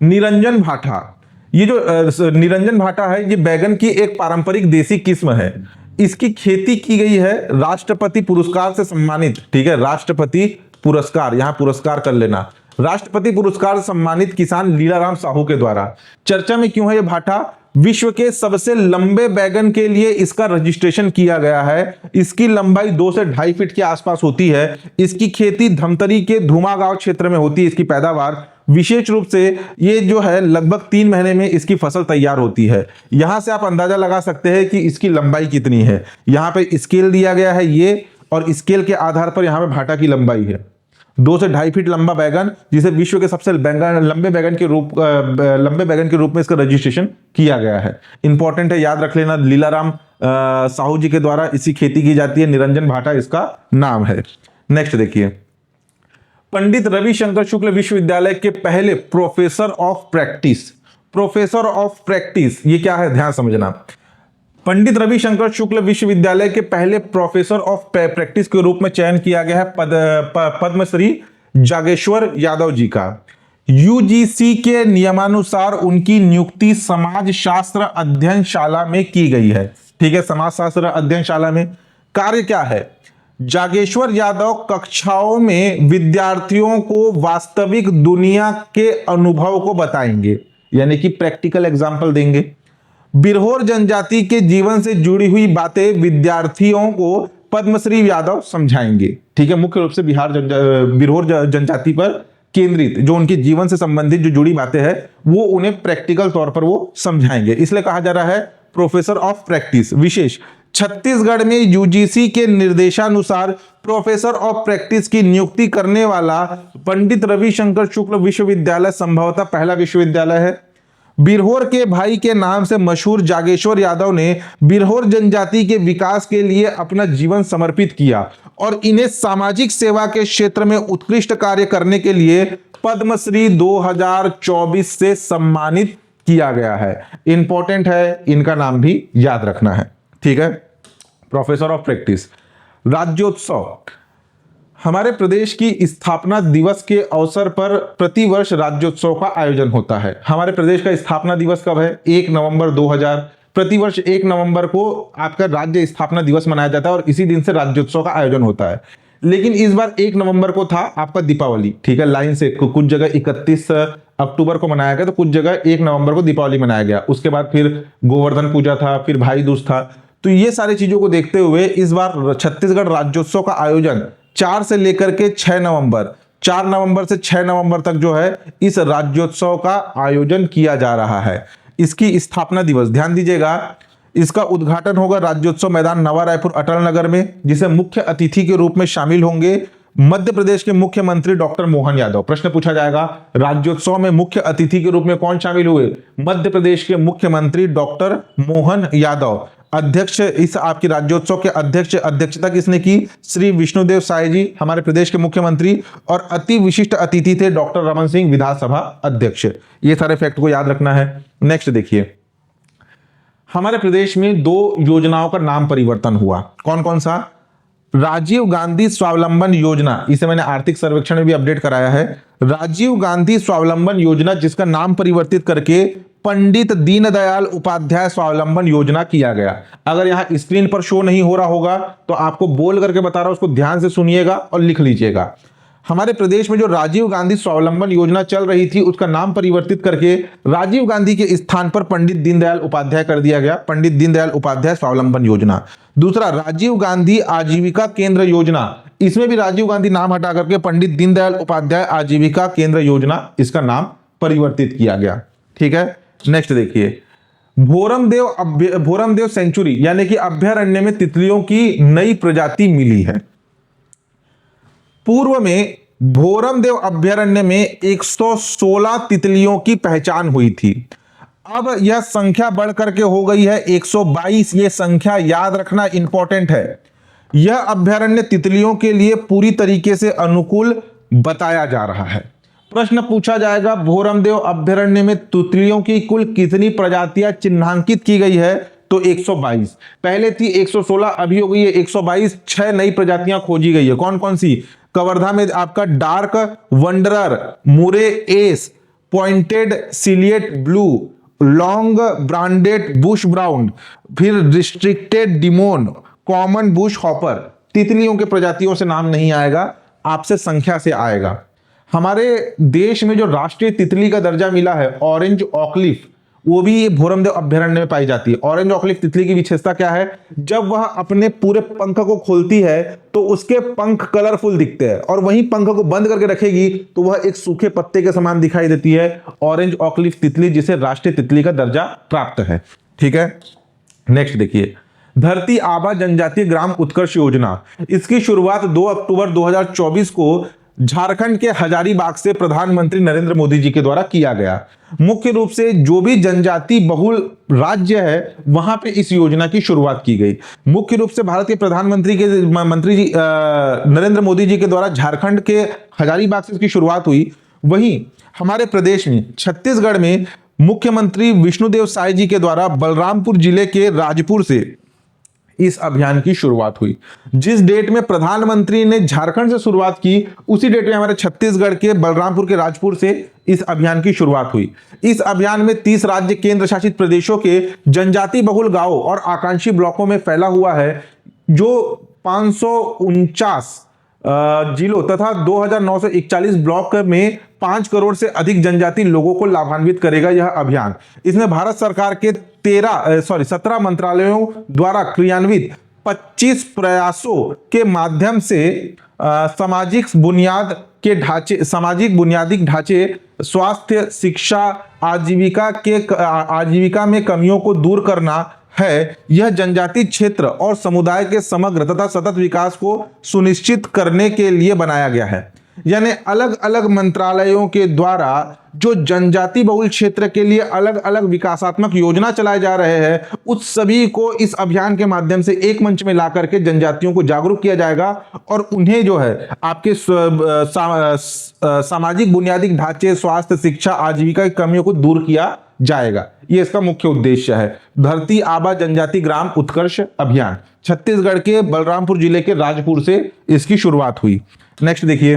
Speaker 1: निरंजन भाटा। ये जो निरंजन भाटा है, ये बैगन की एक पारंपरिक देसी किस्म है। इसकी खेती की गई है राष्ट्रपति पुरस्कार से सम्मानित, ठीक है, राष्ट्रपति पुरस्कार, यहां पुरस्कार कर लेना, राष्ट्रपति पुरस्कार से सम्मानित किसान लीलाराम साहू के द्वारा। चर्चा में क्यों है ये भाटा? विश्व के सबसे लंबे बैगन के लिए इसका रजिस्ट्रेशन किया गया है। इसकी लंबाई 2 से 2.5 फीट के आसपास होती है। इसकी खेती धमतरी के धुमा गांव क्षेत्र में होती है। इसकी पैदावार विशेष रूप से ये जो है लगभग 3 महीने में इसकी फसल तैयार होती है। यहां से आप अंदाजा लगा सकते हैं कि इसकी लंबाई कितनी है। यहां पे स्केल दिया गया है ये, और स्केल के आधार पर यहां पे भाटा की लंबाई है 2 से 2.5 फीट लंबा बैगन, जिसे विश्व के सबसे लंबे बैगन के रूप में इसका रजिस्ट्रेशन किया गया है। इंपॉर्टेंट है, याद रख लेना। लीलाराम साहू जी के द्वारा इसी खेती की जाती है। निरंजन भाटा इसका नाम है। नेक्स्ट देखिए, पंडित रविशंकर शुक्ल विश्वविद्यालय के पहले professor of practice. Professor of practice ये क्या है, ध्यान समझना। पंडित रविशंकर शुक्ल विश्वविद्यालय के पहले प्रोफेसर ऑफ प्रैक्टिस के रूप में चयन किया गया है पद्मश्री जागेश्वर यादव जी का। यूजीसी के नियमानुसार उनकी नियुक्ति समाज शास्त्र अध्ययनशाला में की गई है, ठीक है। समाज शास्त्र अध्ययनशाला में कार्य क्या है? जागेश्वर यादव कक्षाओं में विद्यार्थियों को वास्तविक दुनिया के अनुभव को बताएंगे, यानी कि प्रैक्टिकल एग्जाम्पल देंगे। बिरहोर जनजाति के जीवन से जुड़ी हुई बातें विद्यार्थियों को पद्मश्री यादव समझाएंगे, ठीक है। मुख्य रूप से बिरहोर जनजाति पर केंद्रित जो उनके जीवन से संबंधित जो जुड़ी बातें हैं वो उन्हें प्रैक्टिकल तौर पर वो समझाएंगे, इसलिए कहा जा रहा है प्रोफेसर ऑफ प्रैक्टिस। विशेष छत्तीसगढ़ में यूजीसी के निर्देशानुसार प्रोफेसर ऑफ प्रैक्टिस की नियुक्ति करने वाला पंडित रविशंकर शुक्ल विश्वविद्यालय संभवतः पहला विश्वविद्यालय है। बिरहोर के भाई के नाम से मशहूर जागेश्वर यादव ने बिरहोर जनजाति के विकास के लिए अपना जीवन समर्पित किया और इन्हें सामाजिक सेवा के क्षेत्र में उत्कृष्ट कार्य करने के लिए पद्मश्री 2024 से सम्मानित किया गया है। इंपॉर्टेंट है, इनका नाम भी याद रखना है, ठीक है। Professor of practice. राज्योत्सव। हमारे प्रदेश की स्थापना दिवस के अवसर पर प्रतिवर्ष राज्योत्सव का आयोजन होता है। हमारे प्रदेश का स्थापना दिवस कब है? 1 नवंबर 2000। प्रतिवर्ष 1 नवंबर को आपका राज्य स्थापना दिवस मनाया जाता है और इसी दिन से राज्योत्सव का आयोजन होता है। लेकिन इस बार 1 नवंबर को था आपका दीपावली, ठीक है। लाइन से कुछ जगह 31 अक्टूबर को मनाया गया, तो कुछ जगह 1 नवंबर को दीपावली मनाया गया। उसके बाद फिर गोवर्धन पूजा था, फिर भाई दूज था। तो ये सारी चीजों को देखते हुए इस बार छत्तीसगढ़ राज्योत्सव का आयोजन 4 से लेकर के 6 नवंबर, 4 नवंबर से 6 नवंबर तक जो है इस राज्योत्सव का आयोजन किया जा रहा है। इसकी स्थापना दिवस ध्यान दीजिएगा, इसका उद्घाटन होगा राज्योत्सव मैदान नवा रायपुर अटल नगर में, जिसे मुख्य अतिथि के रूप में शामिल होंगे मध्य प्रदेश के मुख्यमंत्री डॉक्टर मोहन यादव। प्रश्न पूछा जाएगा, राज्योत्सव में मुख्य अतिथि के रूप में कौन शामिल हुए? मध्य प्रदेश के मुख्यमंत्री डॉक्टर मोहन यादव। अध्यक्ष, इस आपकी राज्योत्सव के अध्यक्षता किसने की? श्री विष्णुदेव साय जी, हमारे प्रदेश के मुख्यमंत्री। और अति विशिष्ट अतिथि थे डॉक्टर रमन सिंह, विधानसभा अध्यक्ष। ये सारे फैक्ट को याद रखना है। नेक्स्ट देखिए, हमारे प्रदेश में 2 योजनाओं का नाम परिवर्तन हुआ। कौन कौन सा? राजीव गांधी स्वावलंबन योजना, इसे मैंने आर्थिक सर्वेक्षण में भी अपडेट कराया है। राजीव गांधी स्वावलंबन योजना, जिसका नाम परिवर्तित करके पंडित दीनदयाल उपाध्याय स्वावलंबन योजना किया गया। अगर यहां स्क्रीन पर शो नहीं हो रहा होगा तो आपको बोल करके बता रहा हूं, उसको ध्यान से सुनिएगा और लिख लीजिएगा। हमारे प्रदेश में जो राजीव गांधी स्वावलंबन योजना चल रही थी, उसका नाम परिवर्तित करके राजीव गांधी के स्थान पर पंडित दीनदयाल उपाध्याय कर दिया गया। पंडित दीनदयाल उपाध्याय स्वावलंबन योजना। दूसरा, राजीव गांधी आजीविका केंद्र योजना, इसमें भी राजीव गांधी नाम हटा करके पंडित दीनदयाल उपाध्याय आजीविका केंद्र योजना, इसका नाम परिवर्तित किया गया, ठीक है। नेक्स्ट देखिए, भोरमदेव सेंचुरी यानी कि अभयारण्य में तितलियों की नई प्रजाति मिली है। पूर्व में भोरमदेव अभयारण्य में 116 तितलियों की पहचान हुई थी। अब यह संख्या बढ़कर के हो गई है 122। ये संख्या याद रखना इंपॉर्टेंट है। यह अभयारण्य तितलियों के लिए पूरी तरीके से अनुकूल बताया जा रहा है। प्रश्न पूछा जाएगा, भोरमदेव अभयारण्य में तितलियों की कुल कितनी प्रजातियां चिन्हांकित की गई है? तो 122। पहले थी 116, अभी हो गई है 122। 6 नई प्रजातियां खोजी गई है। कौन कौन सी? कवर्धा में आपका dark wanderer, Moore's ace, pointed ciliate blue, long branded bush brown, फिर restricted demon, common bush hopper. तितलियों के प्रजातियों से नाम नहीं आएगा, आपसे संख्या से आएगा। हमारे देश में जो राष्ट्रीय तितली का दर्जा मिला है ऑरेंज ऑकलिफ, वो भी भोरमदेव अभयारण्य में पाई जाती है। ऑरेंज ऑकलिफ तितली की विशेषता क्या है? जब वह अपने पूरे पंख को खोलती है तो उसके पंख कलरफुल दिखते हैं, और वहीं पंख को बंद करके रखेगी तो वह एक सूखे पत्ते के समान दिखाई देती है। ऑरेंज ऑकलिफ तितली, जिसे राष्ट्रीय तितली का दर्जा प्राप्त है, ठीक है। नेक्स्ट देखिए, धरती आबा जनजातीय ग्राम उत्कर्ष योजना, इसकी शुरुआत 2 अक्टूबर 2024 को झारखंड के हजारीबाग से प्रधानमंत्री नरेंद्र मोदी जी के द्वारा किया गया। मुख्य रूप से जो भी जनजाति बहुल राज्य है वहां पे इस योजना की शुरुआत की गई। मुख्य रूप से भारत के प्रधानमंत्री के मंत्री जी नरेंद्र मोदी जी के द्वारा झारखंड के हजारीबाग से इसकी शुरुआत हुई। वहीं हमारे प्रदेश में छत्तीसगढ़ में मुख्यमंत्री विष्णुदेव साय जी के द्वारा बलरामपुर जिले के राजपुर से इस अभियान की शुरुआत हुई। जिस डेट में प्रधानमंत्री ने झारखंड से शुरुआत की, उसी डेट में हमारे छत्तीसगढ़ के बलरामपुर के राजपुर से इस अभियान की शुरुआत हुई। इस अभियान में 30 राज्य केंद्र शासित प्रदेशों के जनजाति बहुल गांवों और आकांक्षी ब्लॉकों में फैला हुआ है, जो 549 जिलों तथा 2941 ब्लॉक में 5 करोड़ से अधिक जनजाति लोगों को लाभान्वित करेगा यह अभियान। इसमें भारत सरकार के 17 मंत्रालयों द्वारा क्रियान्वित 25 प्रयासों के माध्यम से सामाजिक बुनियादी ढांचे, स्वास्थ्य, शिक्षा, आजीविका में कमियों को दूर करना, है, यह जनजाति क्षेत्र और समुदाय के समग्र तथा सतत विकास को सुनिश्चित करने के लिए बनाया गया है। यानी अलग अलग मंत्रालयों के द्वारा जो जनजाति बहुल क्षेत्र के लिए अलग अलग विकासात्मक योजना चलाए जा रहे हैं, उस सभी को इस अभियान के माध्यम से एक मंच में ला करके जनजातियों को जागरूक किया जाएगा और उन्हें जो है आपके सामाजिक बुनियादी ढांचे, स्वास्थ्य, शिक्षा, आजीविका की कमियों को दूर किया जाएगा। ये इसका मुख्य उद्देश्य है। धरती आबा जनजाति ग्राम उत्कर्ष अभियान छत्तीसगढ़ के बलरामपुर जिले के राजपुर से इसकी शुरुआत हुई। नेक्स्ट देखिए,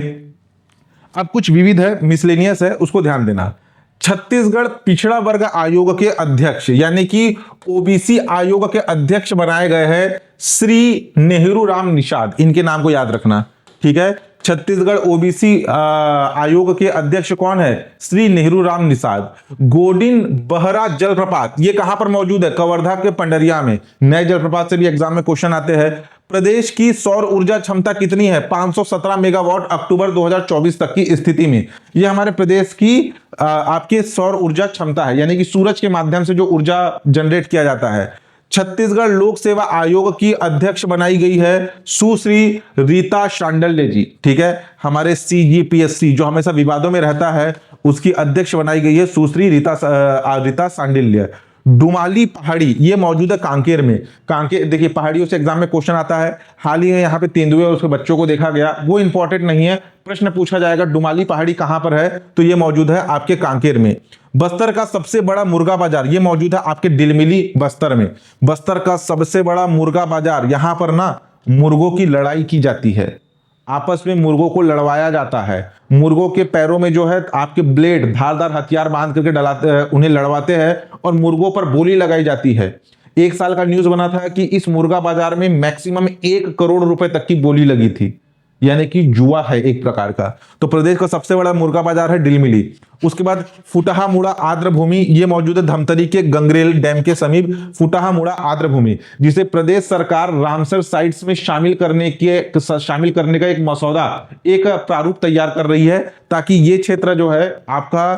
Speaker 1: अब कुछ विविध है, मिसलेनियस है, उसको ध्यान देना। छत्तीसगढ़ पिछड़ा वर्ग आयोग के अध्यक्ष यानी कि ओबीसी आयोग के अध्यक्ष बनाए गए हैं श्री नेहरू राम निषाद। इनके नाम को याद रखना, ठीक है। छत्तीसगढ़ ओबीसी आयोग के अध्यक्ष कौन है? श्री नेहरू राम निषाद। गोडिन बहरा जलप्रपात ये कहां पर मौजूद है? कवर्धा के पंडरिया में। नए जलप्रपात से भी एग्जाम में क्वेश्चन आते हैं। प्रदेश की सौर ऊर्जा क्षमता कितनी है? 517 मेगावाट अक्टूबर 2024 तक की स्थिति में। यह हमारे प्रदेश की आपके सौर ऊर्जा क्षमता है, यानी कि सूरज के माध्यम से जो ऊर्जा जनरेट किया जाता है। छत्तीसगढ़ लोक सेवा आयोग की अध्यक्ष बनाई गई है सुश्री रीता शांडिल्य जी, ठीक है। हमारे सीजीपीएससी जो हमेशा विवादों में रहता है, उसकी अध्यक्ष बनाई गई है सुश्री रीता शांडिल्य। डुमाली पहाड़ी ये मौजूद है कांकेर में। कांकेर देखिए, पहाड़ियों से एग्जाम में क्वेश्चन आता है। हाल ही में यहाँ पे तेंदुए और उसके बच्चों को देखा गया, वो इंपॉर्टेंट नहीं है, प्रश्न पूछा जाएगा डुमाली पहाड़ी कहां पर है, तो ये मौजूद है आपके कांकेर में। बस्तर का सबसे बड़ा मुर्गा बाजार ये मौजूद है आपके डिलमिली बस्तर में। बस्तर का सबसे बड़ा मुर्गा बाजार, यहां पर ना मुर्गों की लड़ाई की जाती है, आपस में मुर्गों को लड़वाया जाता है। मुर्गों के पैरों में जो है आपके ब्लेड, धारदार हथियार बांध करके उन्हें लड़वाते हैं और मुर्गों पर बोली लगाई जाती है। एक साल का न्यूज बना था कि इस मुर्गा बाजार में मैक्सिमम 1 करोड़ रुपए तक की बोली लगी थी, यानी कि जुआ है एक प्रकार का। तो प्रदेश का सबसे बड़ा मुर्गा बाजार है डिलमिली। उसके बाद फुटहा मुड़ा आर्द्र भूमि ये मौजूद है धमतरी के गंगरेल डैम के समीप। फुटहा मुड़ा आर्द्र भूमि जिसे प्रदेश सरकार रामसर साइट्स में शामिल करने का एक मसौदा, एक प्रारूप तैयार कर रही है, ताकि ये क्षेत्र जो है आपका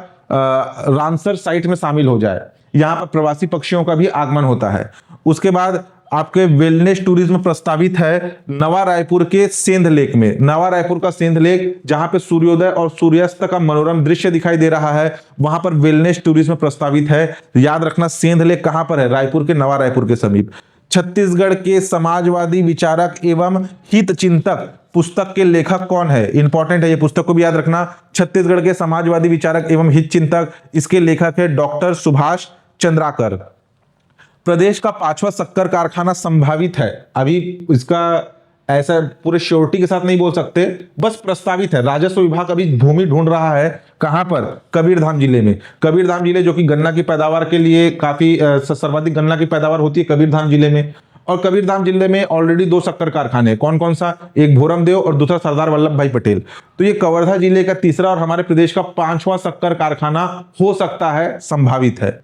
Speaker 1: रामसर साइट में शामिल हो जाए। यहाँ पर प्रवासी पक्षियों का भी आगमन होता है। उसके बाद आपके वेलनेस टूरिज्म प्रस्तावित है नवा रायपुर के सेंध लेक में। नवा रायपुर का सेंध लेक जहां पे सूर्योदय और सूर्यास्त का मनोरम दृश्य दिखाई दे रहा है, वहां पर वेलनेस टूरिज्म प्रस्तावित है। याद रखना सेंध लेक कहां पर है? रायपुर के नवा रायपुर के समीप। छत्तीसगढ़ के समाजवादी विचारक एवं हित चिंतक पुस्तक के लेखक कौन है? इंपॉर्टेंट है, ये पुस्तक को भी याद रखना। छत्तीसगढ़ के समाजवादी विचारक एवं हित चिंतक, इसके लेखक है डॉक्टर सुभाष चंद्राकर। प्रदेश का 5वां शक्कर कारखाना संभावित है, अभी इसका ऐसा पूरे श्योरिटी के साथ नहीं बोल सकते, बस प्रस्तावित है। राजस्व विभाग अभी भूमि ढूंढ रहा है, कहां पर? कबीरधाम जिले में। कबीरधाम जिले जो कि गन्ना की पैदावार के लिए काफी सर्वाधिक गन्ना की पैदावार होती है कबीरधाम जिले में। और कबीरधाम जिले में ऑलरेडी 2 शक्कर कारखाने, कौन कौन सा? एक भोरमदेव और दूसरा सरदार वल्लभ भाई पटेल। तो ये कवर्धा जिले का तीसरा और हमारे प्रदेश का 5वां शक्कर कारखाना हो सकता है, संभावित है।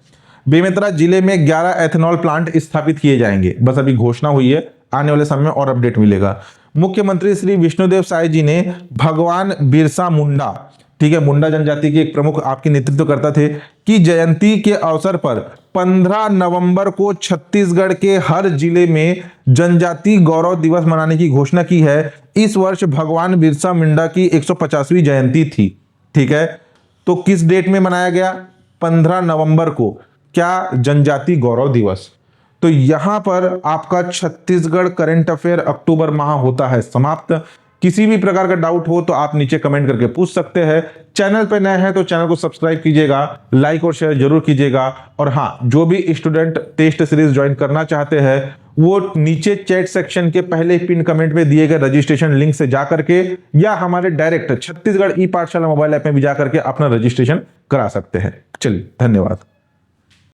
Speaker 1: बेमेतरा जिले में 11 एथेनॉल प्लांट स्थापित किए जाएंगे, बस अभी घोषणा हुई है, आने वाले समय में और अपडेट मिलेगा। मुख्यमंत्री श्री विष्णुदेव साय जी ने भगवान बिरसा मुंडा, ठीक है, मुंडा जनजाति के एक प्रमुख आपके नेतृत्व करता थे, की जयंती के अवसर पर 15 नवंबर को छत्तीसगढ़ के हर जिले में जनजाति गौरव दिवस मनाने की घोषणा की है। इस वर्ष भगवान बिरसा मुंडा की 150वीं जयंती थी, ठीक है। तो किस डेट में मनाया गया? 15 नवंबर को। क्या? जनजाति गौरव दिवस। तो यहां पर आपका छत्तीसगढ़ करंट अफेयर अक्टूबर माह होता है समाप्त। किसी भी प्रकार का डाउट हो तो आप नीचे कमेंट करके पूछ सकते हैं। चैनल पे नए हैं तो चैनल को सब्सक्राइब कीजिएगा, लाइक और शेयर जरूर कीजिएगा। और हाँ, जो भी स्टूडेंट टेस्ट सीरीज ज्वाइन करना चाहते हैं वो नीचे चैट सेक्शन के पहले पिन कमेंट में दिए गए रजिस्ट्रेशन लिंक से जाकर के या हमारे डायरेक्ट छत्तीसगढ़ ई पाठशाला मोबाइल ऐप में भी जाकर के अपना रजिस्ट्रेशन करा सकते हैं। चलिए, धन्यवाद।